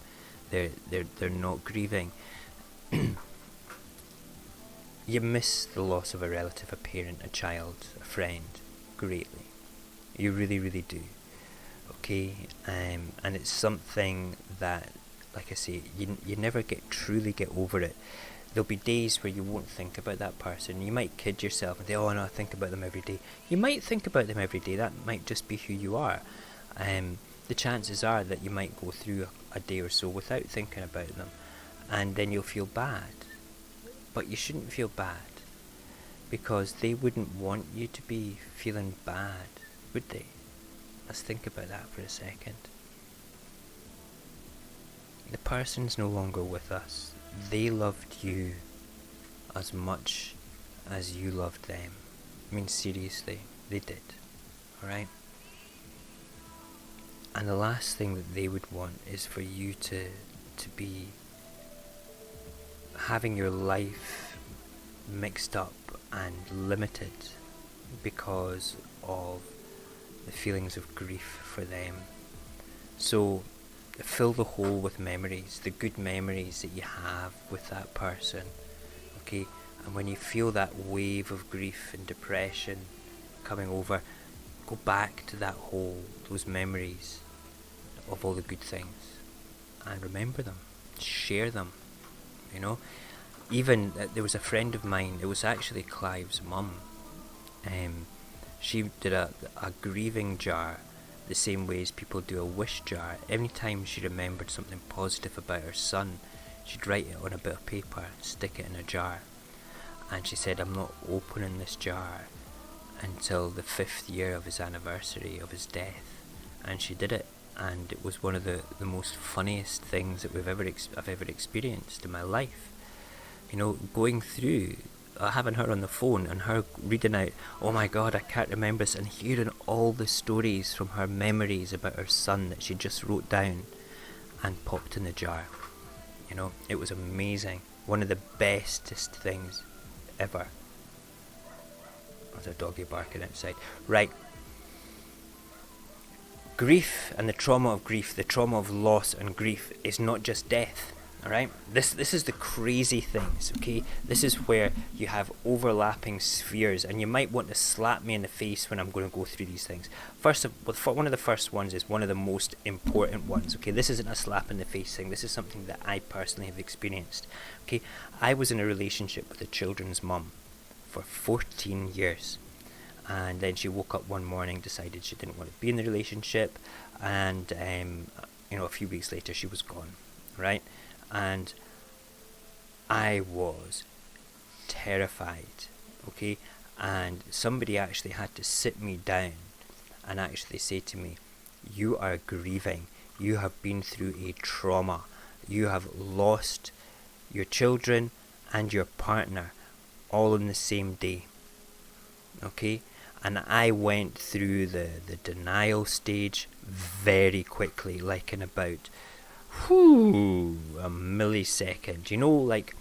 they're not grieving. You miss the loss of a relative, a parent, a child, a friend greatly. You really, really do. Okay, and it's something that, like I say, you never truly get over it. There'll be days where you won't think about that person. You might kid yourself and say, oh no, I think about them every day. You might think about them every day. That might just be who you are. The chances are that you might go through a day or so without thinking about them, and then you'll feel bad. But you shouldn't feel bad, because they wouldn't want you to be feeling bad, would they? Let's think about that for a second. The person's no longer with us. They loved you as much as you loved them. I mean, seriously, they did. Alright? And the last thing that they would want is for you to be having your life mixed up and limited because of the feelings of grief for them. So fill the hole with memories, the good memories that you have with that person. Okay, and when you feel that wave of grief and depression coming over, go back to that hole, those memories of all the good things, and remember them, share them. You know, even there was a friend of mine, it was actually Clive's mum. She did a grieving jar the same way as people do a wish jar. Every time she remembered something positive about her son, she'd write it on a bit of paper, stick it in a jar. And she said, I'm not opening this jar until the 5th year of his anniversary of his death. And she did it. And it was one of the most funniest things that I've ever experienced in my life. You know, going through, having her on the phone and her reading out, oh my god, I can't remember this, and hearing all the stories from her memories about her son that she just wrote down and popped in the jar. You know, it was amazing. One of the bestest things ever. There's a doggy barking outside. Right. Grief and the trauma of grief, the trauma of loss and grief is not just death, alright? This is the crazy things, okay? This is where you have overlapping spheres, and you might want to slap me in the face when I'm going to go through these things. One of the first ones is one of the most important ones, okay? This isn't a slap in the face thing, this is something that I personally have experienced, okay? I was in a relationship with a children's mum for 14 years. And then she woke up one morning, decided she didn't want to be in the relationship, and a few weeks later she was gone, right? And I was terrified, okay? And somebody actually had to sit me down and actually say to me, you are grieving, you have been through a trauma, you have lost your children and your partner all in the same day, okay? And I went through the denial stage very quickly, like in about a millisecond. You know, like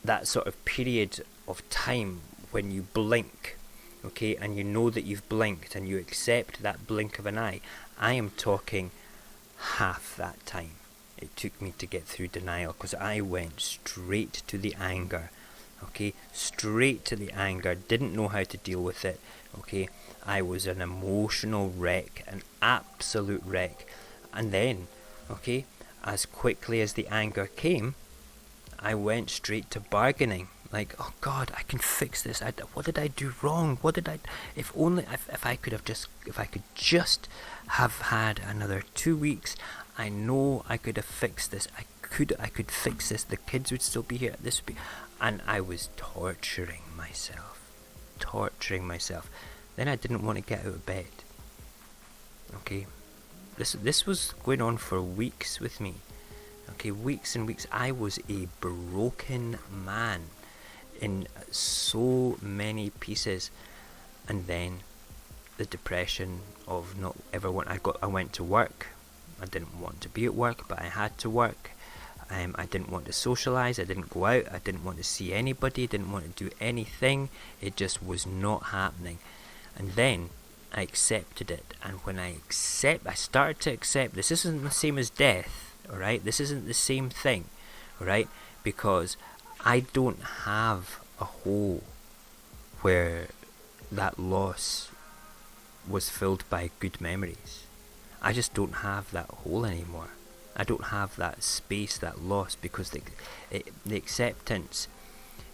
that sort of period of time when you blink, okay, and you know that you've blinked and you accept that blink of an eye. I am talking half that time, it took me to get through denial, because I went straight to the anger. Okay, straight to the anger. Didn't know how to deal with it. Okay, I was an emotional wreck, an absolute wreck. And then, okay, as quickly as the anger came, I went straight to bargaining. Like, oh God, I can fix this. What did I do wrong? If I could just have had another 2 weeks, I know I could have fixed this. I could fix this. The kids would still be here. This would be, and I was torturing myself. Then I didn't want to get out of bed. Okay, this was going on for weeks with me. Okay, weeks and weeks. I was a broken man in so many pieces. And then the depression of not ever want. I went to work. I didn't want to be at work, but I had to work. I didn't want to socialise. I didn't go out. I didn't want to see anybody. Didn't want to do anything. It just was not happening. And then I accepted it. And when I started to accept this isn't the same as death. All right, this isn't the same thing. All right, because I don't have a hole where that loss was filled by good memories. I just don't have that hole anymore. I don't have that space, that loss, because the acceptance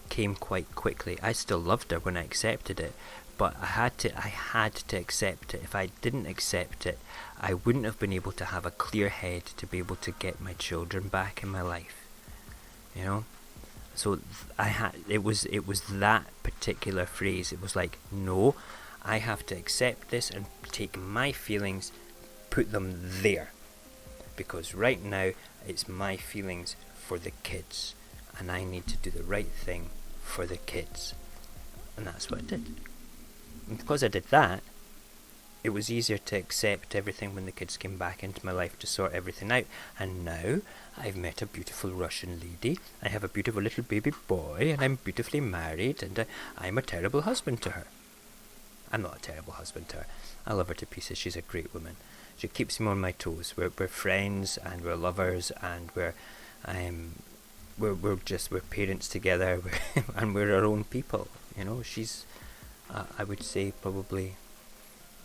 came quite quickly. I still loved her when I accepted it, but I had to accept it. If I didn't accept it, I wouldn't have been able to have a clear head to be able to get my children back in my life. You know? So it was that particular phrase. It was like, no, I have to accept this and take my feelings, put them there, because right now it's my feelings for the kids, and I need to do the right thing for the kids. And that's what I did. And because I did that, it was easier to accept everything when the kids came back into my life, to sort everything out. And now I've met a beautiful Russian lady. I have a beautiful little baby boy, and I'm beautifully married, and I'm a terrible husband to her. I'm not a terrible husband to her. I love her to pieces. She's a great woman. She keeps me on my toes. We're friends, and we're lovers, and we're parents together, and we're our own people. You know, she's I would say probably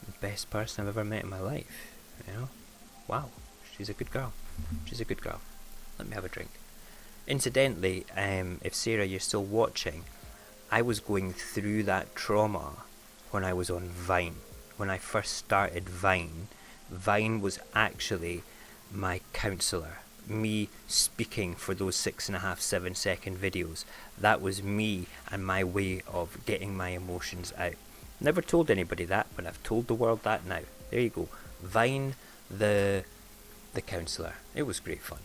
the best person I've ever met in my life. You know, wow, she's a good girl. Let me have a drink. Incidentally, if Sarah, you're still watching, I was going through that trauma when I was on Vine. When I first started Vine was actually my counsellor. Me speaking for those 6.5, 7 second videos. That was me and my way of getting my emotions out. Never told anybody that, but I've told the world that now. There you go. Vine, the counsellor. It was great fun.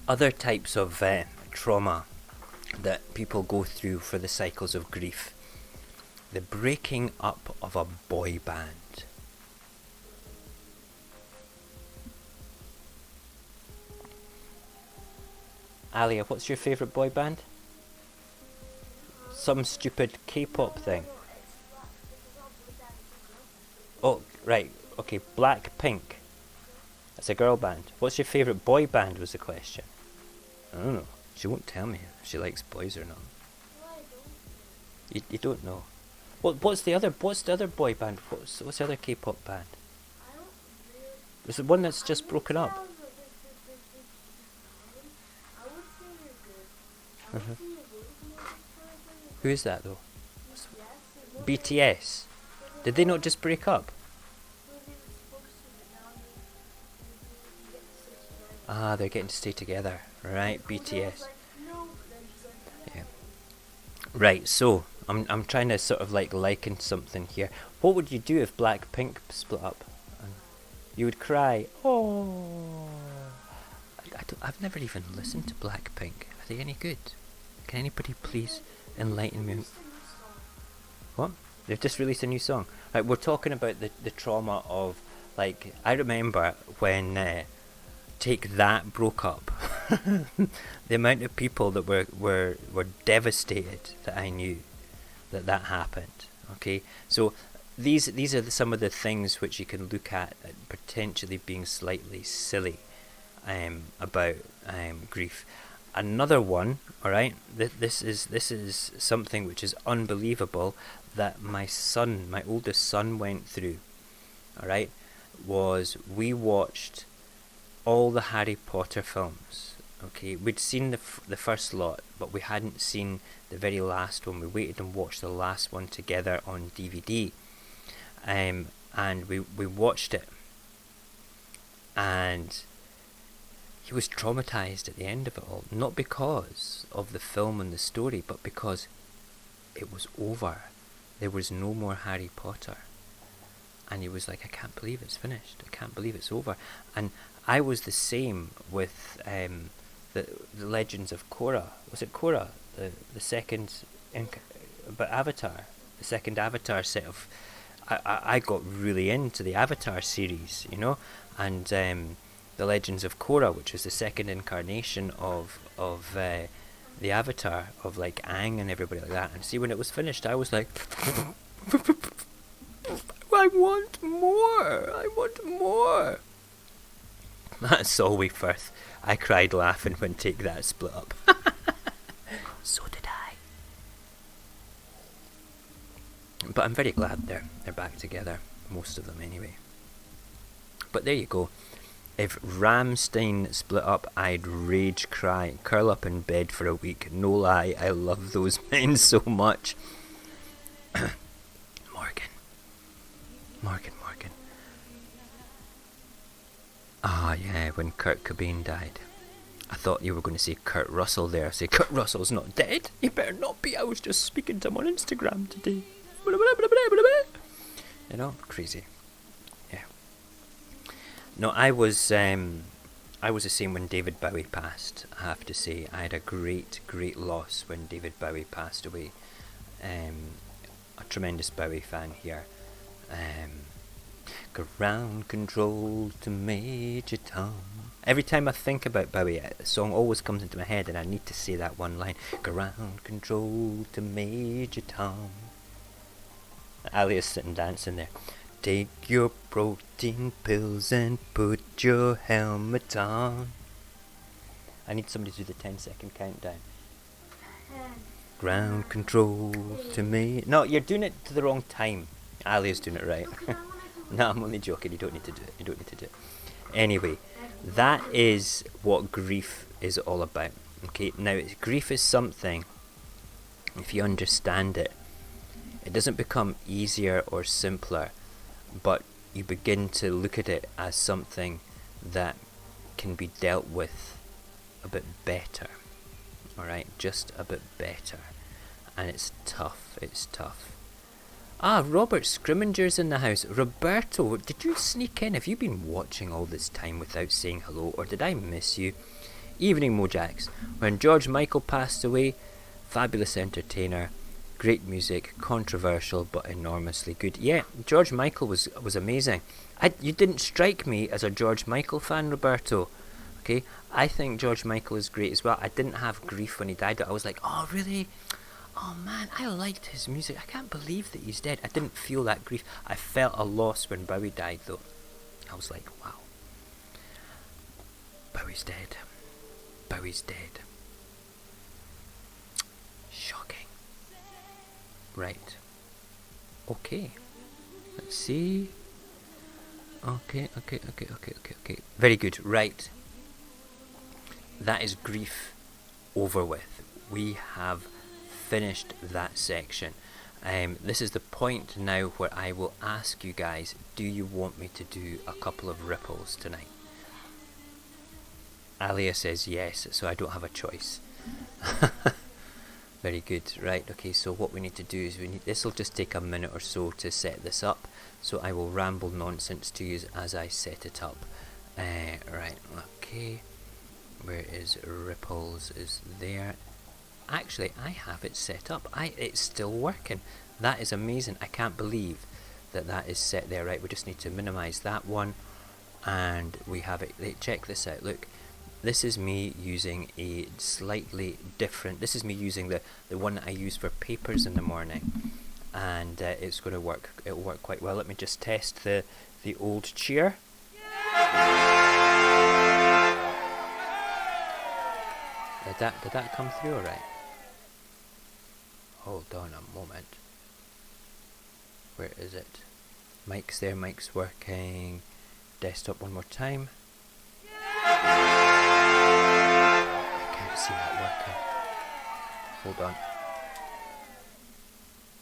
Other types of trauma that people go through for the cycles of grief. The breaking up of a boy band. Alia, what's your favourite boy band? Some stupid K-pop thing. Oh, right. Okay, Blackpink. That's a girl band. What's your favourite boy band was the question. I don't know. She won't tell me if she likes boys or not. You don't know. What's the other boy band? What's the other K-pop band? Is it one that's just broken up? Who is that though? BTS. Did they not just break up? Ah, they're getting to stay together. Right, BTS. Yeah. Right, so I'm trying to sort of like liken something here. What would you do if Blackpink split up? You would cry. Oh. I've never even listened to Blackpink. Are they any good? Can anybody please enlighten me? What? They've just released a new song. Right, we're talking about the trauma of, like, I remember when Take That broke up. The amount of people that were devastated that I knew that happened. Okay, so these are some of the things which you can look at potentially being slightly silly about grief. Another one, all right. This is something which is unbelievable that my oldest son, went through. All right, was we watched all the Harry Potter films. Okay, we'd seen the first lot, but we hadn't seen the very last one. We waited and watched the last one together on DVD, and we watched it, and he was traumatized at the end of it all, not because of the film and the story, but because it was over. There was no more Harry Potter. And he was like, I can't believe it's finished. I can't believe it's over. And I was the same with the Legends of Korra. Was it Korra? The second Avatar. The second Avatar set of... I got really into the Avatar series, you know? And the Legends of Korra, which was the second incarnation of the Avatar, of like Aang and everybody like that. And see, when it was finished, I was like... I want more! I want more! That's Solway Firth. I cried laughing when Take That split up. So did I. But I'm very glad they're back together. Most of them anyway. But there you go. If Rammstein split up, I'd rage cry, curl up in bed for a week. No lie, I love those men so much. Morgan. Ah, yeah, when Kurt Cobain died. I thought you were going to say Kurt Russell there. Say, Kurt Russell's not dead. He better not be. I was just speaking to him on Instagram today. You know, crazy. Yeah. No, I was the same when David Bowie passed. I have to say, I had a great loss when David Bowie passed away. A tremendous Bowie fan here. Ground control to Major Tom. Every time I think about Bowie, a song always comes into my head, and I need to say that one line. Ground control to Major Tom. Ali is sitting dancing there. Take your protein pills and put your helmet on. I need somebody to do the 10-second countdown. Ground control to me. No, you're doing it to the wrong time. Ali is doing it right. No, I'm only joking. You don't need to do it. Anyway, that is what grief is all about. Okay, now grief is something, if you understand it, it doesn't become easier or simpler, but you begin to look at it as something that can be dealt with a bit better. Alright, just a bit better. And it's tough. Ah, Robert Scrimminger's in the house. Roberto, did you sneak in? Have you been watching all this time without saying hello, or did I miss you? Evening, Mojax. When George Michael passed away, fabulous entertainer, great music, controversial but enormously good. Yeah, George Michael was amazing. You didn't strike me as a George Michael fan, Roberto. Okay, I think George Michael is great as well. I didn't have grief when he died. I was like, oh really? Oh man, I liked his music. I can't believe that he's dead. I didn't feel that grief. I felt a loss when Bowie died though. I was like, wow. Bowie's dead. Shocking. Right. Okay. Let's see. Okay. Very good. Right. That is grief over with. We have finished that section. This is the point now where I will ask you guys, do you want me to do a couple of ripples tonight? Alia says yes, so I don't have a choice. Very good. Right, okay, so what we need to do is this will just take a minute or so to set this up, so I will ramble nonsense to you as I set it up. Right, okay, where is ripples? Is there? Actually, I have it set up. It's still working. That is amazing. I can't believe that is set there. Right, we just need to minimize that one, and we have it. Check this out. Look, this is me using a slightly different. This is me using the one that I use for papers in the morning, and it's going to work. It'll work quite well. Let me just test the old cheer. Did that come through all right? Hold on a moment. Where is it? Mic's there, mic's working. Desktop one more time. I can't see that working. Hold on.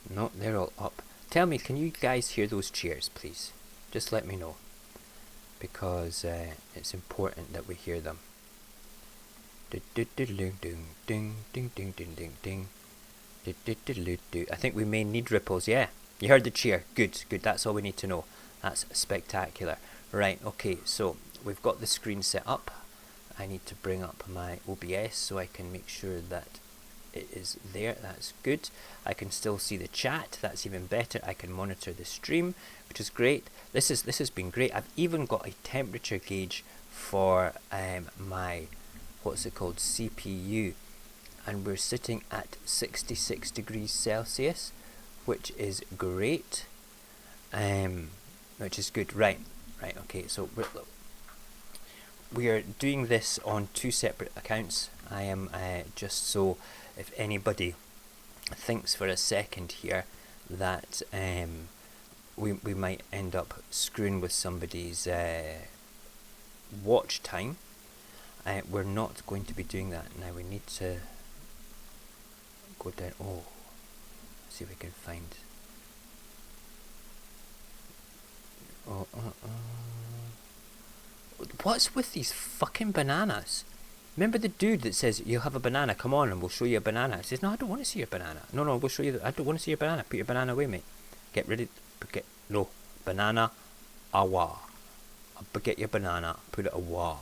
No, they're all up. Tell me, can you guys hear those cheers, please? Just let me know. Because it's important that we hear them. I think we may need ripples, yeah. You heard the cheer. Good, good. That's all we need to know. That's spectacular. Right, okay, so we've got the screen set up. I need to bring up my OBS so I can make sure that it is there. That's good. I can still see the chat. That's even better. I can monitor the stream, which is great. This has been great. I've even got a temperature gauge for my, what's it called, CPU, and we're sitting at 66 degrees Celsius, which is great. Which is good. Right, okay, so we are doing this on 2 separate accounts. I am just so if anybody thinks for a second here that we might end up screwing with somebody's watch time, we're not going to be doing that. Now we need to go down. Oh, see if we can find. What's with these fucking bananas? Remember the dude that says, you'll have a banana, come on and we'll show you a banana. He says, no, I don't want to see your banana. No, we'll show you, I don't want to see your banana. Put your banana away, mate. Get rid of, no, banana, awa. Get your banana, put it awa.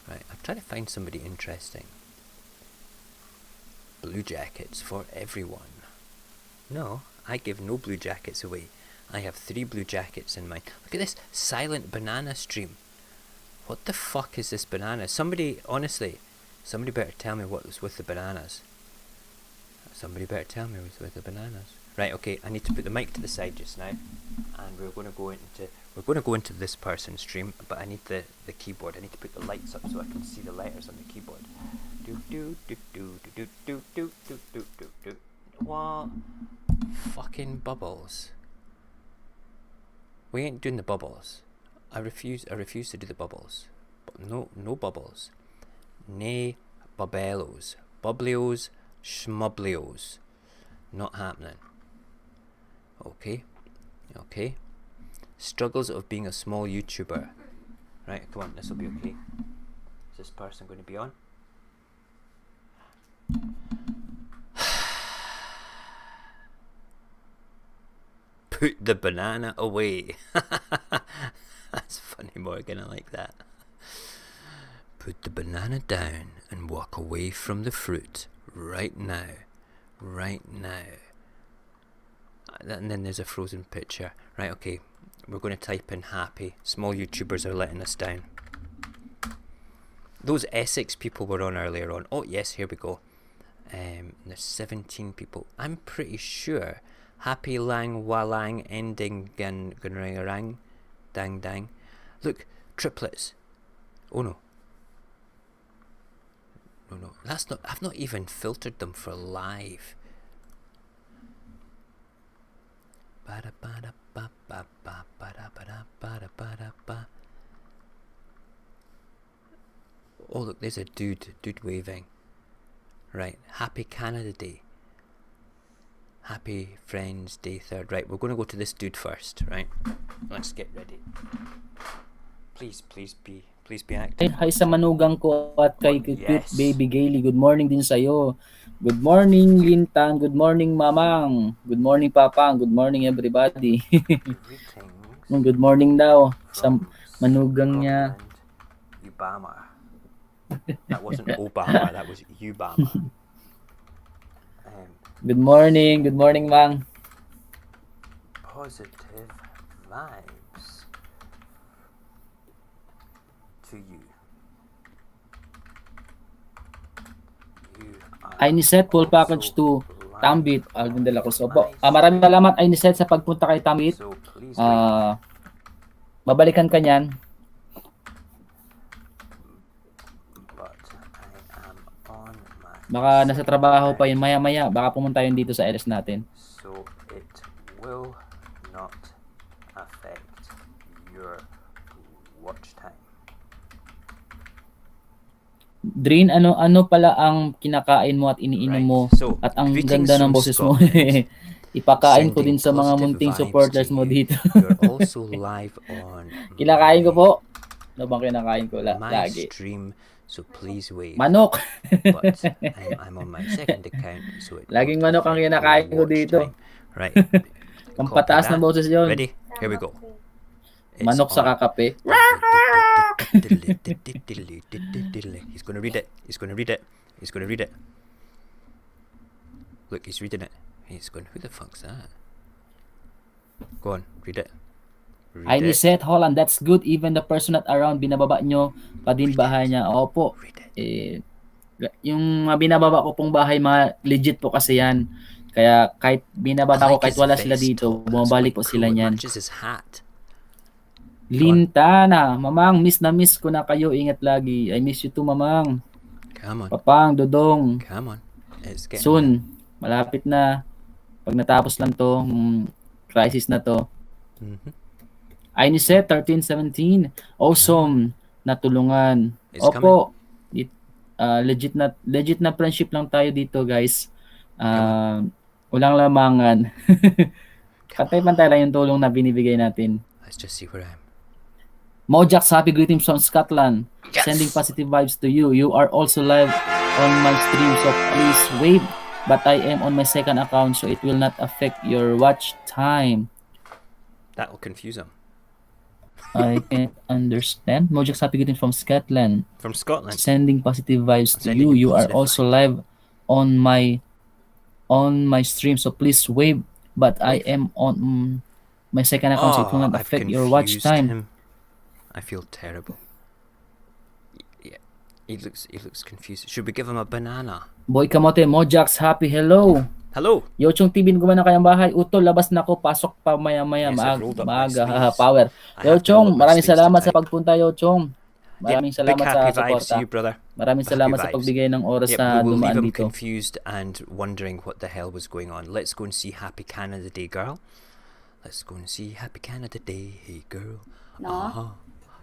Right, I'm trying to find somebody interesting. Blue jackets for everyone. No, I give no blue jackets away. I have 3 blue jackets in mine. Look at this silent banana stream. What the fuck is this banana? Somebody, honestly, somebody better tell me what was with the bananas. Somebody better tell me what's with the bananas. Right, okay, I need to put the mic to the side just now, and we're going to go into this person's stream, but I need the keyboard. I need to put the lights up so I can see the letters on the keyboard. What? Fucking bubbles. We ain't doing the bubbles. I refuse to do the bubbles. No bubbles. Nay bubellos. Bublios, schmublios. Not happening. Okay. Struggles of being a small YouTuber. Right, come on, this will be okay. Is this person going to be on? Put the banana away. That's funny, Morgan. I like that. Put the banana down and walk away from the fruit right now. And then there's a frozen picture. Right, okay. We're going to type in happy. Small YouTubers are letting us down. Those Essex people were on earlier on. Oh, yes, here we go. There's 17 people. I'm pretty sure Happy Lang Walang Ending Gan Gunrang Dang Dang. Look, triplets. Oh no. No. That's not. I've not even filtered them for live. Oh look, there's a dude waving. Right, happy Canada Day. Happy Friends Day 3rd. Right, we're going to go to this dude first, right? Let's get ready. Please be active. Hi sa manugang ko at kay cute Yes. baby Gaily. Good morning din sa'yo. Good morning, Lintan. Good morning, Mamang. Good morning, Papang. Good morning, everybody. Greetings. Good morning daw sa manugang niya. Obama. That wasn't Obama, that was Ubama. Good morning, Mang. Positive vibes to you. I set full package to Tambit, Alvin de la Cruz. Opo. Maraming salamat ay ni Seth sa pagpunta kay Tambit. So please wait. Babalikan ka niyan. But I am on my Baka nasa trabaho pa yun. Maya-maya, baka pumunta yun dito sa LS natin. so it will not affect your watch time. Drin, ano pala ang kinakain mo at iniinom mo So, at ang greetings ganda ng from boses mo. Scotland. Ipakain ko din Sending sa mga positive munting vibes supporters to mo you. dito. You're also live on Kinakain ko po. Ano bang kinakain ko my lagi? stream, so please wait. Manok. But I'm on my second account, so it Laging won't manok ang affect kinakain your ko watch dito. time. Right. Pampataas Copy ng that. boses yun. Ready? Here we go. It's Manok sa on. kakape. He's gonna read it. He's gonna read it. He's gonna read it. Look, he's reading it. He's going, who the fuck's that? Go on, read it. Ay ni Seth Holland, that's good. Even the person not around, binababa nyo pa din bahay niya. Opo. Yung mga binababa ko pong bahay, mga legit po kasi yan. Kaya kahit binababa ko, kahit wala sila dito, bumabalik po sila niyan. Lintana, mamang, miss na miss ko na kayo. Ingat lagi. I miss you too, mamang. Come on. Papang, Dodong. Come on. It's getting Soon. Malapit na. Pag natapos lang to, crisis na to. Ainiset, 1317. Awesome. Natulungan. It's Opo. Legit na friendship lang tayo dito, guys. Walang lamangan. Pantay-pantay lang yung tulong na binibigay natin. Let's just see where I am. Mojax Happy, greetings from Scotland. Yes! Sending positive vibes to you. You are also live on my stream, so please wave. But I am on my second account, so it will not affect your watch time. That will confuse him. I can't understand. Mojax Happy, greetings from Scotland. From Scotland. Sending positive vibes to you. You are also live on my stream, so please wave. But I am on my second account, so it will not affect your watch time. I feel terrible. Yeah, he looks confused. Should we give him a banana? Boy Kamote, Mojax Happy, hello. Hello. Yochong TV, gumawa na kayang bahay. Utol, labas na ako. Pasok pa maya-maya. Maaga. Power. Yochong, maraming salamat sa pagpunta, Yochong. Maraming salamat sa suporta. Maraming salamat sa pagbigay ng oras na dumaan dito. Confused and wondering what the hell was going on. Let's go and see Happy Canada Day, girl. Let's go and see Happy Canada Day, hey girl.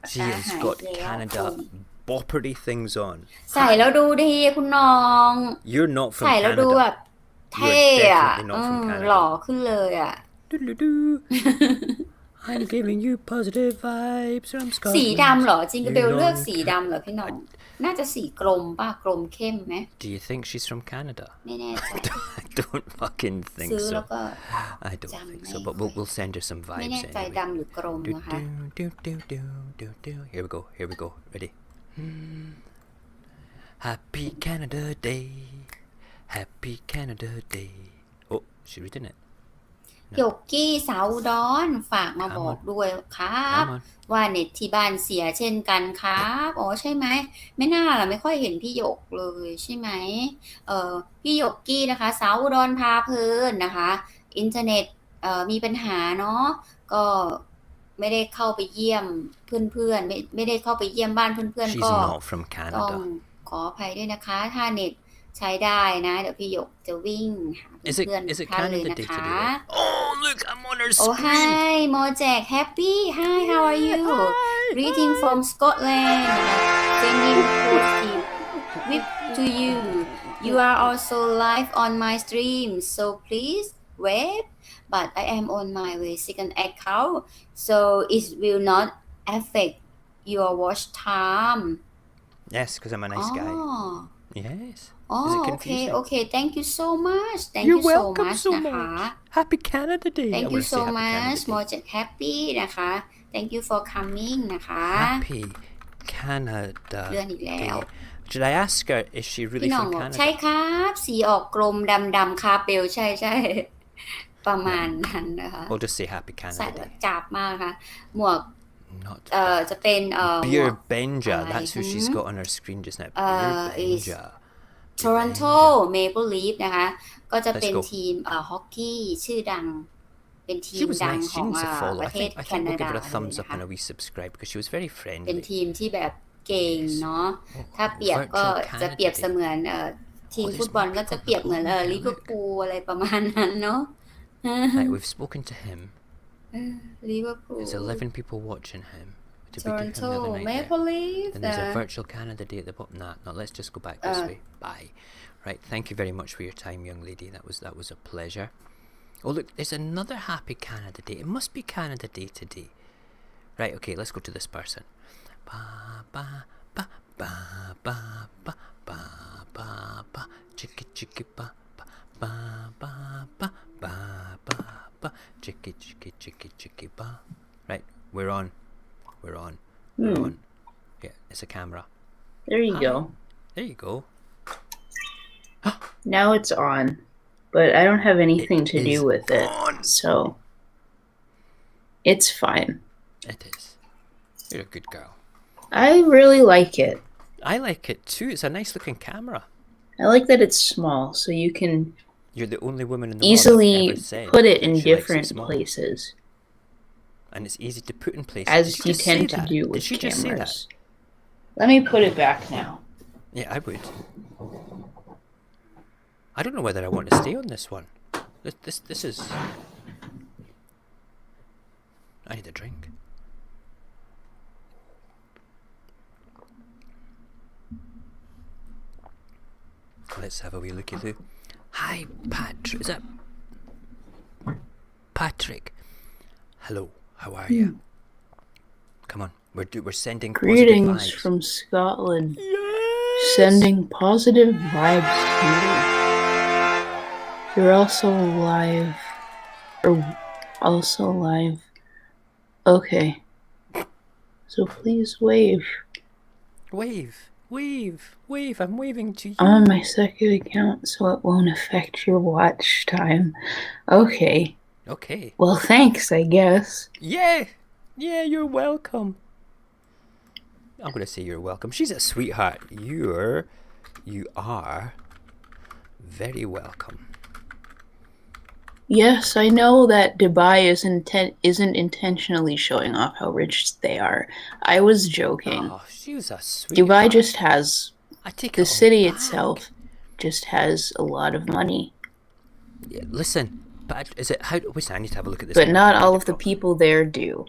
She has got Canada boppery things on. ใส่แล้วดูดีคุณน้อง You're not from ใส่แล้วดูแบ Canada. บเท่อะ You're definitely not from Canada. หล่อขึ้นเลยอะ I'm giving you positive vibes from Scotland. สีดำเหรอจริงก็เบลเลือกสีดำเหรอพี่น้องน่าจะสีกลมป่ะกลมเข้มไหม Do you think she's from Canada? ไม่แน่ใจ I don't fucking think ซื้อแล้ว so. ก็ I don't think so, but we'll send her some ไม่ vibes แน่ใจ anyway. ดำหรือกลมนะคะ Here we go. Ready? Happy Canada Day. Happy Canada Day. Oh, she reading it. หยกกี้สาวอุดรฝากมาบอกด้วยครับ ว่าเน็ตที่บ้านเสียเช่นกันครับอ๋อใช่ไหมไม่น่าล่ะไม่ค่อยเห็นพี่หยกเลยใช่ไหมพี่หยกกี้นะคะสาวอุดรพาเพลินนะคะอินเทอร์เน็ตมีปัญหาเนาะก็ไม่ได้เข้าไปเยี่ยมเพื่อนๆไม่ได้เข้าไปเยี่ยมบ้านเพื่อนๆ She's ก็ not from ต้อง Canada. ขออภัยด้วยนะคะถ้าเน็ตใช้ได้นะเดี๋ยวพี่หยกจะวิ่งหาเพื่อนๆทุกท่านเลยนะคะ Oh, look, I'm on her Oh, screen. hi, Mojax Happy. Hi, how are you? Greeting from Scotland. Sending positive whip to you. You are also live on my stream, so please wave. But I am on my way second account, so it will not affect your watch time. Yes, because I'm a nice guy. Oh. Yes. Is it Oh, confusing? okay. Thank you so much. Thank You're you so welcome much so นะคะ much. Happy Canada Day. I Thank you wanna say so Happy much, Canada Day. Mojax Happy นะคะ Thank you for coming นะคะ Happy Canada เลื่อนอีกแล้ว Day. Should I ask her, is she พี่ really น้อง from บอก Canada? ใช่ครับสีออกกลมดำคาเปลใช่ประมาณนั้นนะคะ We'll just say Happy ใส่ Canada แล้ว Day. จับมากค่ะหมวก Not จะเป็นหมว Beer ก Benja.อะไร That's who she's got on her screen just now. is Beer Benja. Toronto Maple Leaf นะคะ ก็จะเป็น Let's go. ทีมฮอกกี้ชื่อดัง เป็นที She ม was ดัง nice. ข She อง needs a ป follow. ระเทศ I แค think นา we'll give ดา her a เลย thumbs นะ up คะ and a wee subscribe because she was very เป็น friendly. ทีมที่แบบเก่ง Yes. เนาะ Oh, ถ้าเปรียบก็ virtual จะเปรียบ Canada เส Day. มือนทีม there's ฟุตบอล more ก็จะ people เปรียบเหมือน on here. ลิเวอร์ Look. พูลอะไรประมาณนั้นเนาะ Right, we've spoken to him. ลิเวอร์พูล There's 11 people watching him. Did we do him the Toronto other night there? Maple Leaf Then there's a virtual Canada Day at the bottom. Nah, no, let's just go back this way. Bye. Right, thank you very much for your time, young lady. That was a pleasure. Oh look, there's another happy Canada Day. It must be Canada Day today. Right, okay, let's go to this person. Ba ba ba ba ba ba ba ba ba chicka chicka ba ba ba ba ba ba ba chicka chicka chicka chicka ba. Right, we're on. We're on. We're on. Yeah, it's a camera. There you Hi. go. There you go. Now it's on, but I don't have anything It to is do with it, on. so it's fine. It is. You're a good girl. I really like it. I like it too. It's a nice looking camera. I like that it's small, so you can You're the only woman in the world easily I've ever said put it that in she likes it different small. places, And it's easy to put in places. as Did she you just say tend to that? do Did with she just say that? cameras. Let me put it back now. Yeah, I would. I don't know whether I want to stay on this one. This is. I need a drink. Let's have a wee looky loo. Hi, Patrick. Is that Patrick? Hello. How are you? Come on. We're sending positive Greetings vibes. from Scotland. Yes! Sending positive vibes to you. You're also live. Also live. Okay. So please wave. Wave. Wave. Wave. I'm waving to you. I'm on my second account, so it won't affect your watch time. Okay. Okay. Well, thanks, I guess. Yeah. Yeah, you're welcome. I'm going to say you're welcome. She's a sweetheart. You are very welcome. Yes, I know that Dubai isn't intentionally showing off how rich they are. I was joking. Oh, she was a sweetheart. Dubai just has I take the it all city back. itself just has a lot of money. Yeah, listen, but is it how? Wait, I need to have a look at this. But not all of the people there do.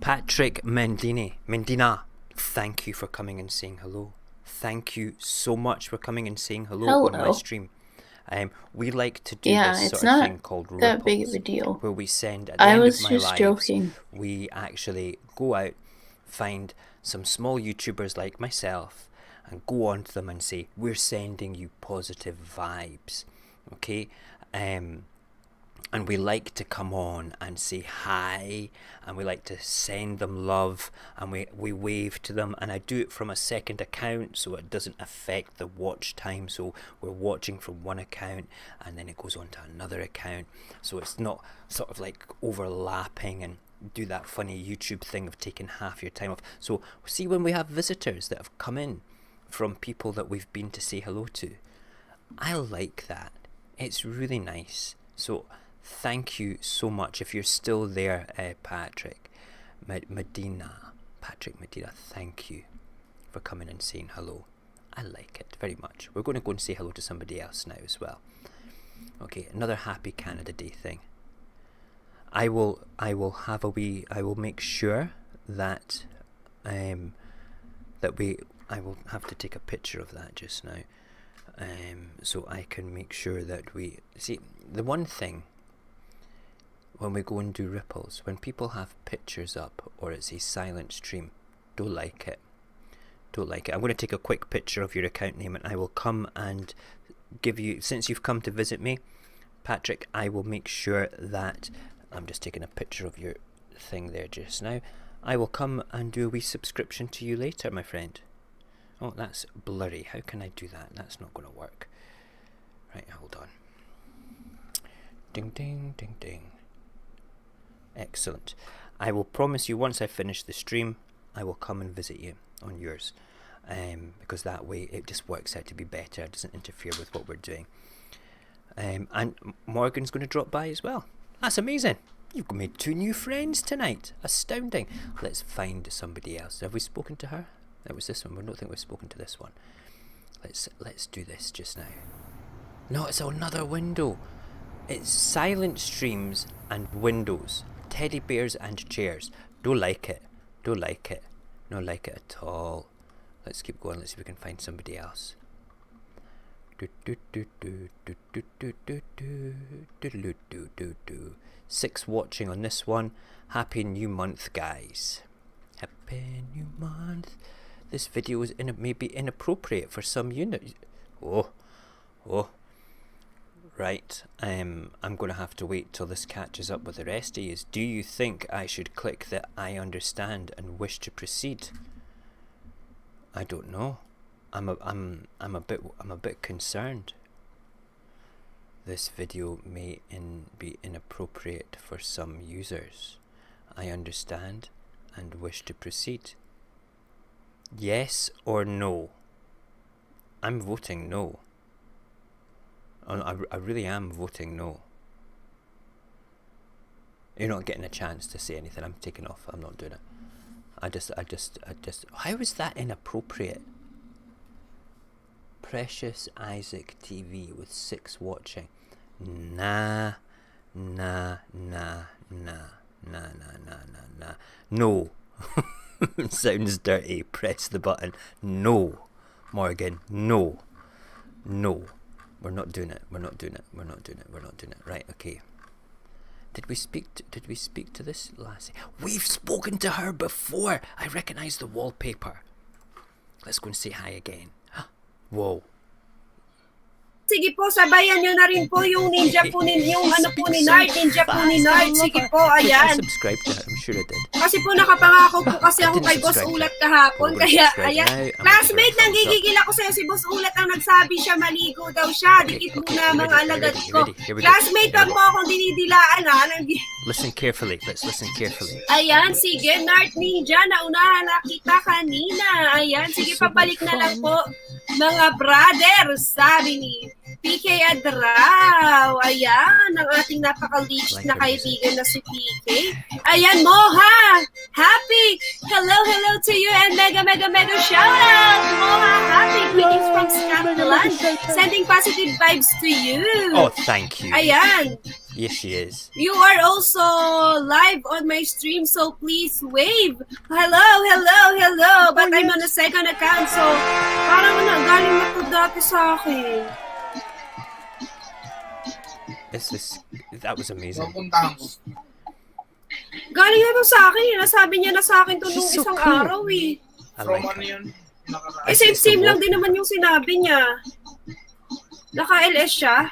Patrick Mendina, thank you for coming and saying hello. Thank you so much for coming and saying hello on my Hello. stream. We like to do Yeah, this it's sort of not thing called that ripples, big of a deal. where we send at the I end was of my just lives, joking. we actually go out, find some small YouTubers like myself, and go on to them and say, we're sending you positive vibes, okay? And we like to come on and say hi, and we like to send them love, and we wave to them, and I do it from a second account so it doesn't affect the watch time. So we're watching from one account and then it goes on to another account, so it's not sort of like overlapping and do that funny YouTube thing of taking half your time off. So see, when we have visitors that have come in from people that we've been to say hello to, I like that. It's really nice. So thank you so much. If you're still there, Patrick Medina, thank you for coming and saying hello. I like it very much. We're going to go and say hello to somebody else now as well. Okay, another happy Canada Day thing. I will make sure that I will have to take a picture of that just now. So I can make sure that we see the one thing. When we go and do ripples, when people have pictures up or it's a silent stream, don't like it. I'm going to take a quick picture of your account name and I will come and give you, since you've come to visit me, Patrick, I will make sure that, I'm just taking a picture of your thing there just now, I will come and do a wee subscription to you later, my friend. Oh, that's blurry. How can I do that? That's not going to work. Right, hold on. Ding, ding, ding, ding. Excellent. I will promise you once I finish the stream, I will come and visit you on yours. because that way it just works out to be better. It doesn't interfere with what we're doing. And Morgan's going to drop by as well. That's amazing. You've made 2 new friends tonight. Astounding. Let's find somebody else. Have we spoken to her? That was this one. I don't think we've spoken to this one. Let's do this just now. No, it's another window. It's silent streams and windows. Teddy bears and chairs. Don't like it. Don't like it. Not like it at all. Let's keep going. Let's see if we can find somebody else. 6 watching on this one. Happy new month, guys. Happy new month. This video is maybe inappropriate for some units. Oh. Right, I'm going to have to wait till this catches up with the rest of you. Do you think I should click the I understand and wish to proceed? I don't know. I'm a bit concerned. This video may be inappropriate for some users. I understand and wish to proceed. Yes or no? I'm voting no. I really am voting no. You're not getting a chance to say anything. I'm taking off. I'm not doing it. I just. How is that inappropriate? Precious Isaac TV with 6 watching. Nah. No. Sounds dirty. Press the button. No. Morgan. No. We're not doing it. Right, okay. Did we speak to this lassie? We've spoken to her before. I recognise the wallpaper. Let's go and say hi again. Whoa. Sige po, sabayan nyo na rin po yung ninja po yung ano po ni Nard, ninja po ni Nard. Sige po, ayan. I subscribed to her. I'm sure I did. Kasi po nakapangako po kasi ako kay Boss Ulat kahapon. Kaya, ayan. Classmate, nanggigigil ako sa'yo. Si Boss Ulat ang nagsabi siya, maligo daw siya. Dikit muna mga alagad ko. Classmate, wag mo akong dinidilaan ha. Listen carefully. Let's listen carefully. Ayan, sige, Nard Ninja, naunahan na kita kanina. Ayan, sige, pabalik na lang po. Mga brother, sabi ni PK Adraw. Ayan, ang ating napaka-legit na kaibigan na si PK. Ayan, Moja Happy. Hello to you and mega shout out. Moja Happy, greetings from Scotland. Sending positive vibes to you. Oh, thank you. Ayan. Yes, she is. You are also live on my stream, so please wave. Hello. But I'm on a second account, so parang galing na po dati sa akin. That was amazing. Galing na po sa akin. Nasabi niya na sa akin to nung isang araw eh. Same lang din naman yung sinabi niya. Naka-LS siya.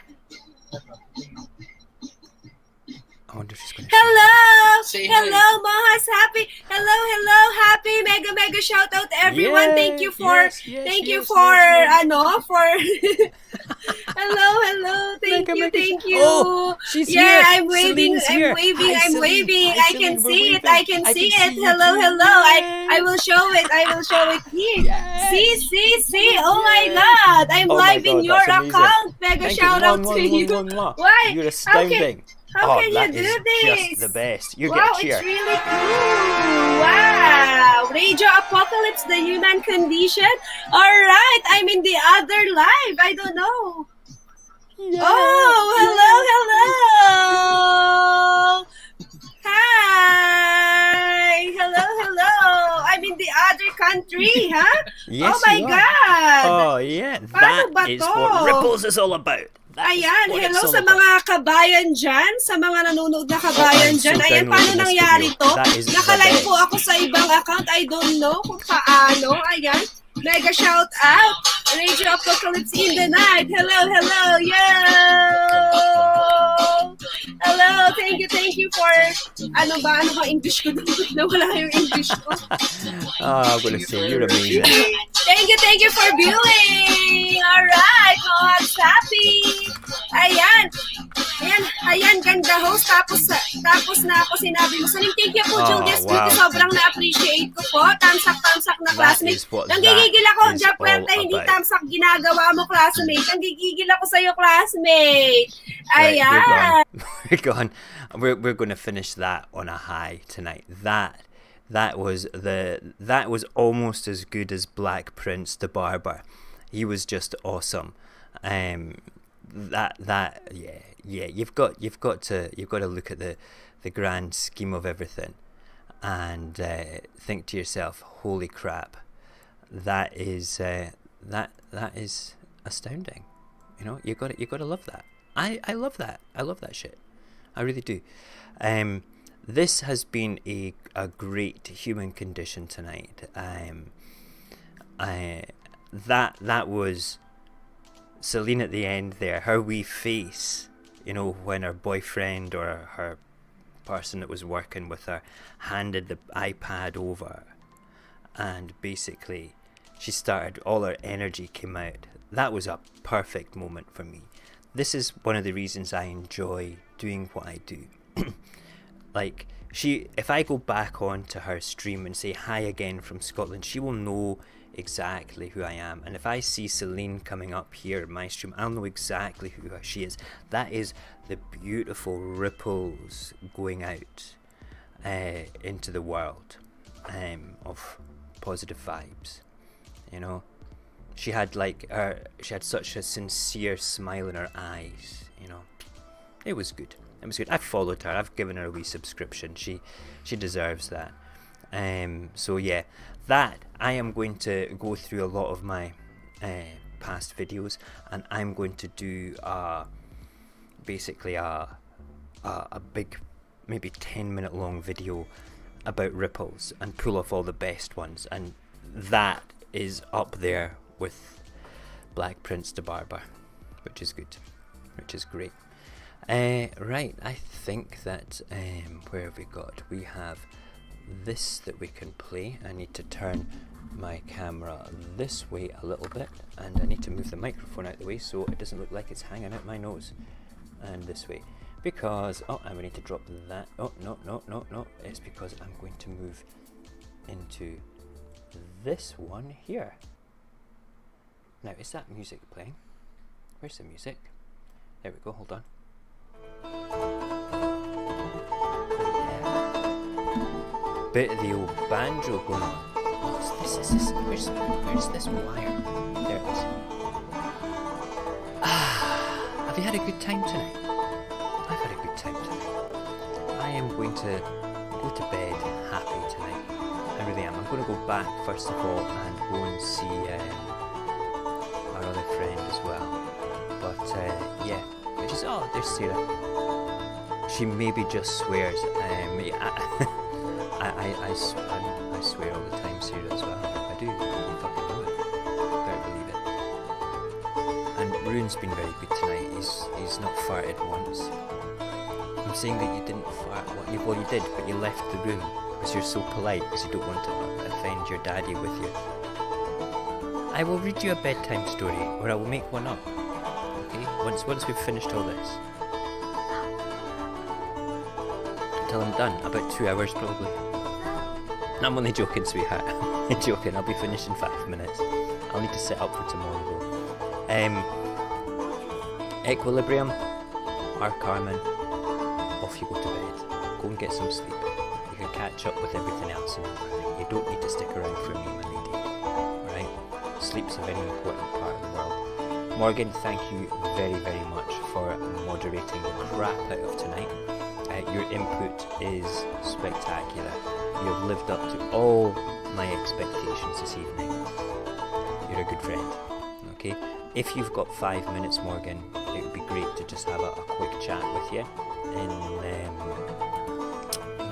I wonder if she's going to Hello, Mojax Happy. Hello, Happy. Mega shout out everyone. Yay! Thank you for Hello. Thank you. Oh, she's here. I'm waving. Celine's here. I'm waving. I can see it. Hello. I will show it. Here. Yes. See. Oh my God. I'm live in your account. Mega shout out to you. Why? You're astounding. How can you do that this? is just the best. You Wow, get a cheer. it's really cool. Wow. Radio Apocalypse, the human condition. All right, I'm in the other live. I don't know. Yes. Oh, hello. Hi. Hello. I'm in the other country, huh? Yes, oh my you are. God. Oh, yeah. Paano That ba is to? what Ripples is all about. Ayan, hello sa mga kabayan dyan, sa mga nanonood na kabayan dyan. Ayan, paano nangyari to? Nakalive po ako sa ibang account. I don't know kung paano. Ayan, mega shout out. Radio Apocalypse in the night. Hello. Yo! Hello, thank you for, ano ba English ko doon? Nawala yung English ko. I'm going to say, you're amazing. Thank you for viewing. Alright, Mojax Happy. Ayan. Ayan, ganda host. Tapos na ako sinabi mo. Saling thank you po, Oh, Julius. wow. Sobrang na-appreciate ko po. Tamsak na That classmate. is what Nanggigigil that ako. is Diyan all puwerta, hindi about. tamsak ginagawa mo, classmate. Nanggigigil ako sa'yo, classmate. Right, Ayan. we're gone. We're going to finish that on a high tonight. That was almost as good as Black Prince the Barber. He was just awesome. You've got to look at the grand scheme of everything, and think to yourself, holy crap, that is astounding. You know, you got to love that. I love that. I love that shit. I really do. This has been a great human condition tonight. That was Celine at the end there. Her wee face, you know, when her boyfriend or her person that was working with her handed the iPad over, and basically she started, all her energy came out. That was a perfect moment for me. This is one of the reasons I enjoy doing what I do. Like, if I go back onto her stream and say hi again from Scotland, she will know exactly who I am. And if I see Celine coming up here in my stream, I'll know exactly who she is. That is the beautiful ripples going out into the world of positive vibes. You know, she had such a sincere smile in her eyes. You know, it was good. It was good. I've followed her. I've given her a wee subscription. She deserves that. So yeah, that I am going to go through a lot of my past videos, and I'm going to do basically a big, maybe 10-minute long video about ripples and pull off all the best ones, and that is up there with Black Prince the Barber, which is good, which is great. Right, I think that where have we got? We have this that we can play. I need to turn my camera this way a little bit, and I need to move the microphone out the way so it doesn't look like it's hanging out my nose, and this way, because and we need to drop that. No, it's because I'm going to move into this one here. Now, is that music playing? Where's the music? There we go, hold on. Bit of the old banjo going on. What's this? Where's this wire? There it is. Have you had a good time tonight? I've had a good time tonight. I am going to go to bed happy tonight. I really am. I'm going to go back first of all and go and see our other friend as well. But yeah, which is there's Sarah. She maybe just swears. I swear all the time, Sarah, as well. I do. You fucking know it. Better believe it. And Rune's been very good tonight. He's not farted once. I'm saying that you didn't fart. Well, you did, but you left the room because you're so polite, because you don't want to offend your daddy with you. I will read you a bedtime story, or I will make one up. Okay? Once we've finished all this. Until I'm done. About 2 hours probably. No, I'm only joking, sweetheart. I'm joking. I'll be finished in 5 minutes. I'll need to set up for tomorrow though. Equilibrium, or Carmen, off you go to bed. Go and get some sleep. You can catch up with everything else in the morning. You don't need to stick around for me, my lady. Alright? Sleep's a very important part of the world. Morgan, thank you very, very much for moderating the crap out of tonight. Your input is spectacular. You have lived up to all my expectations this evening. You're a good friend. Okay? If you've got 5 minutes, Morgan, it would be great to just have a quick chat with you in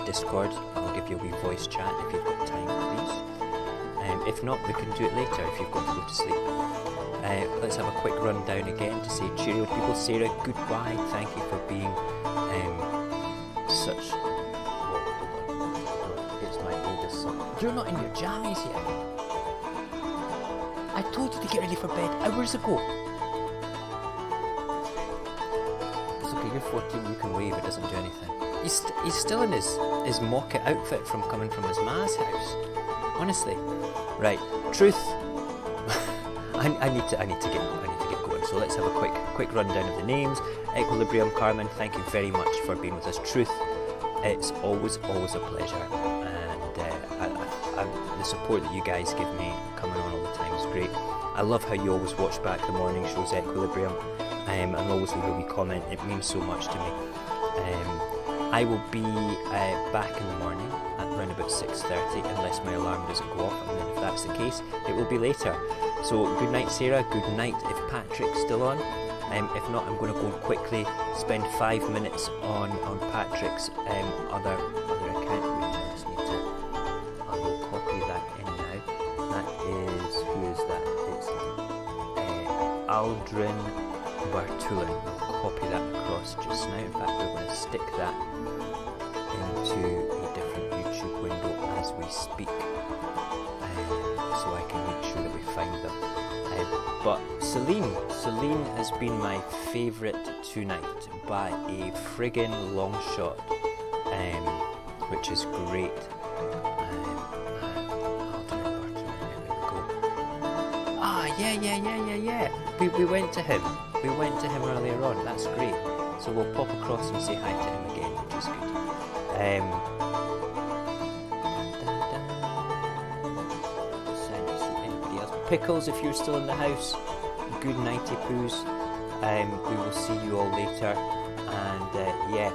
Discord. I'll give you a wee voice chat if you've got time, please. If not, we can do it later if you've got to go to sleep. Let's have a quick rundown again to say cheerio to people. Sarah, goodbye. Thank you for being such... Hold on. It's my oldest son. You're not in your jammies yet. I told you to get ready for bed hours ago. It's okay, you're 14, you can wave, it doesn't do anything. He's still in his mocket outfit from coming from his ma's house. Honestly. Right, truth. I need to get going. So let's have a quick rundown of the names. Equilibrium, Carmen, thank you very much for being with us. Truth, it's always a pleasure, and the support that you guys give me coming on all the time is great. I love how you always watch back the morning shows, Equilibrium, and always leave a wee comment. It means so much to me. I will be back in the morning at around about 6:30 unless my alarm doesn't go off, and then if that's the case, it will be later. So good night, Sarah. Good night if Patrick's still on. If not, I'm going to go quickly spend 5 minutes on Patrick's other account. Wait, I just need to. I will copy that in now. That is, who is that? It's Aldrin Bartulin. I'll copy that across just now. In fact, we're going to stick that into a different YouTube window as we speak, so I can make sure that we find them. But Celine has been my favourite tonight by a friggin' long shot, which is great. Yeah. We went to him. We went to him earlier on. That's great. So we'll pop across and say hi to him again, which is good. Pickles, if you're still in the house, good nighty poos. We will see you all later. And yeah,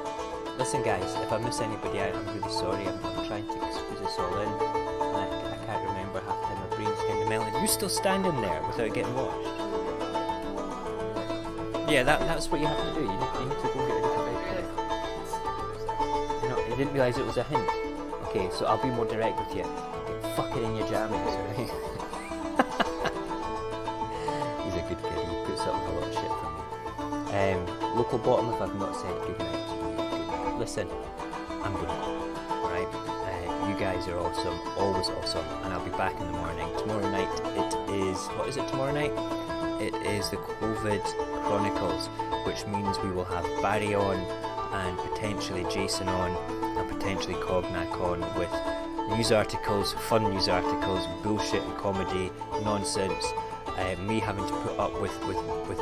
listen guys, if I miss anybody out, I'm really sorry. I'm trying to squeeze this all in, and I can't remember half the time. My brain's kind of melted. You still standing there without getting washed? Yeah, that's what you have to do. You need to go get a different bed. I didn't realise it was a hint. Okay, so I'll be more direct with you. Fuck it in your jammies, alright? He's a good kid. He puts up with a lot of shit from me. Local bottom, if I've not said good night to you, good night. Listen, I'm gonna go, alright? You guys are awesome, always awesome, and I'll be back in the morning. Tomorrow night, it is, what is it tomorrow night? It is the COVID Chronicles, which means we will have Barry on, and potentially Jason on, and potentially Cognac on, with news articles, fun news articles, bullshit and comedy, nonsense, me having to put up with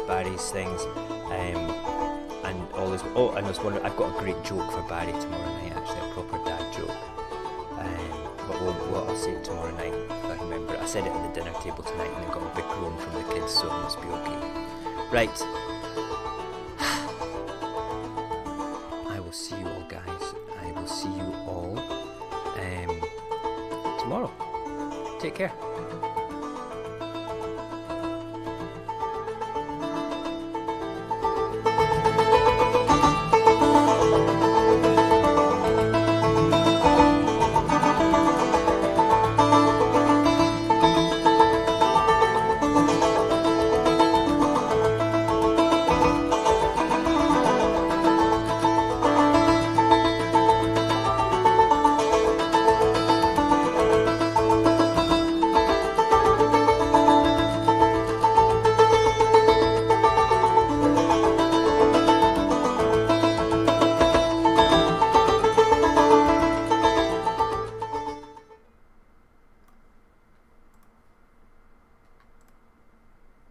Barry's things, and all this. Oh, and I was wondering, I've got a great joke for Barry tomorrow night, actually, a proper dad joke. But I'll say it tomorrow night if I remember. I said it at the dinner table tonight, and I got a big groan from the kids, so it must be okay. Right. I will see you all, guys. I will see you all tomorrow. Take care.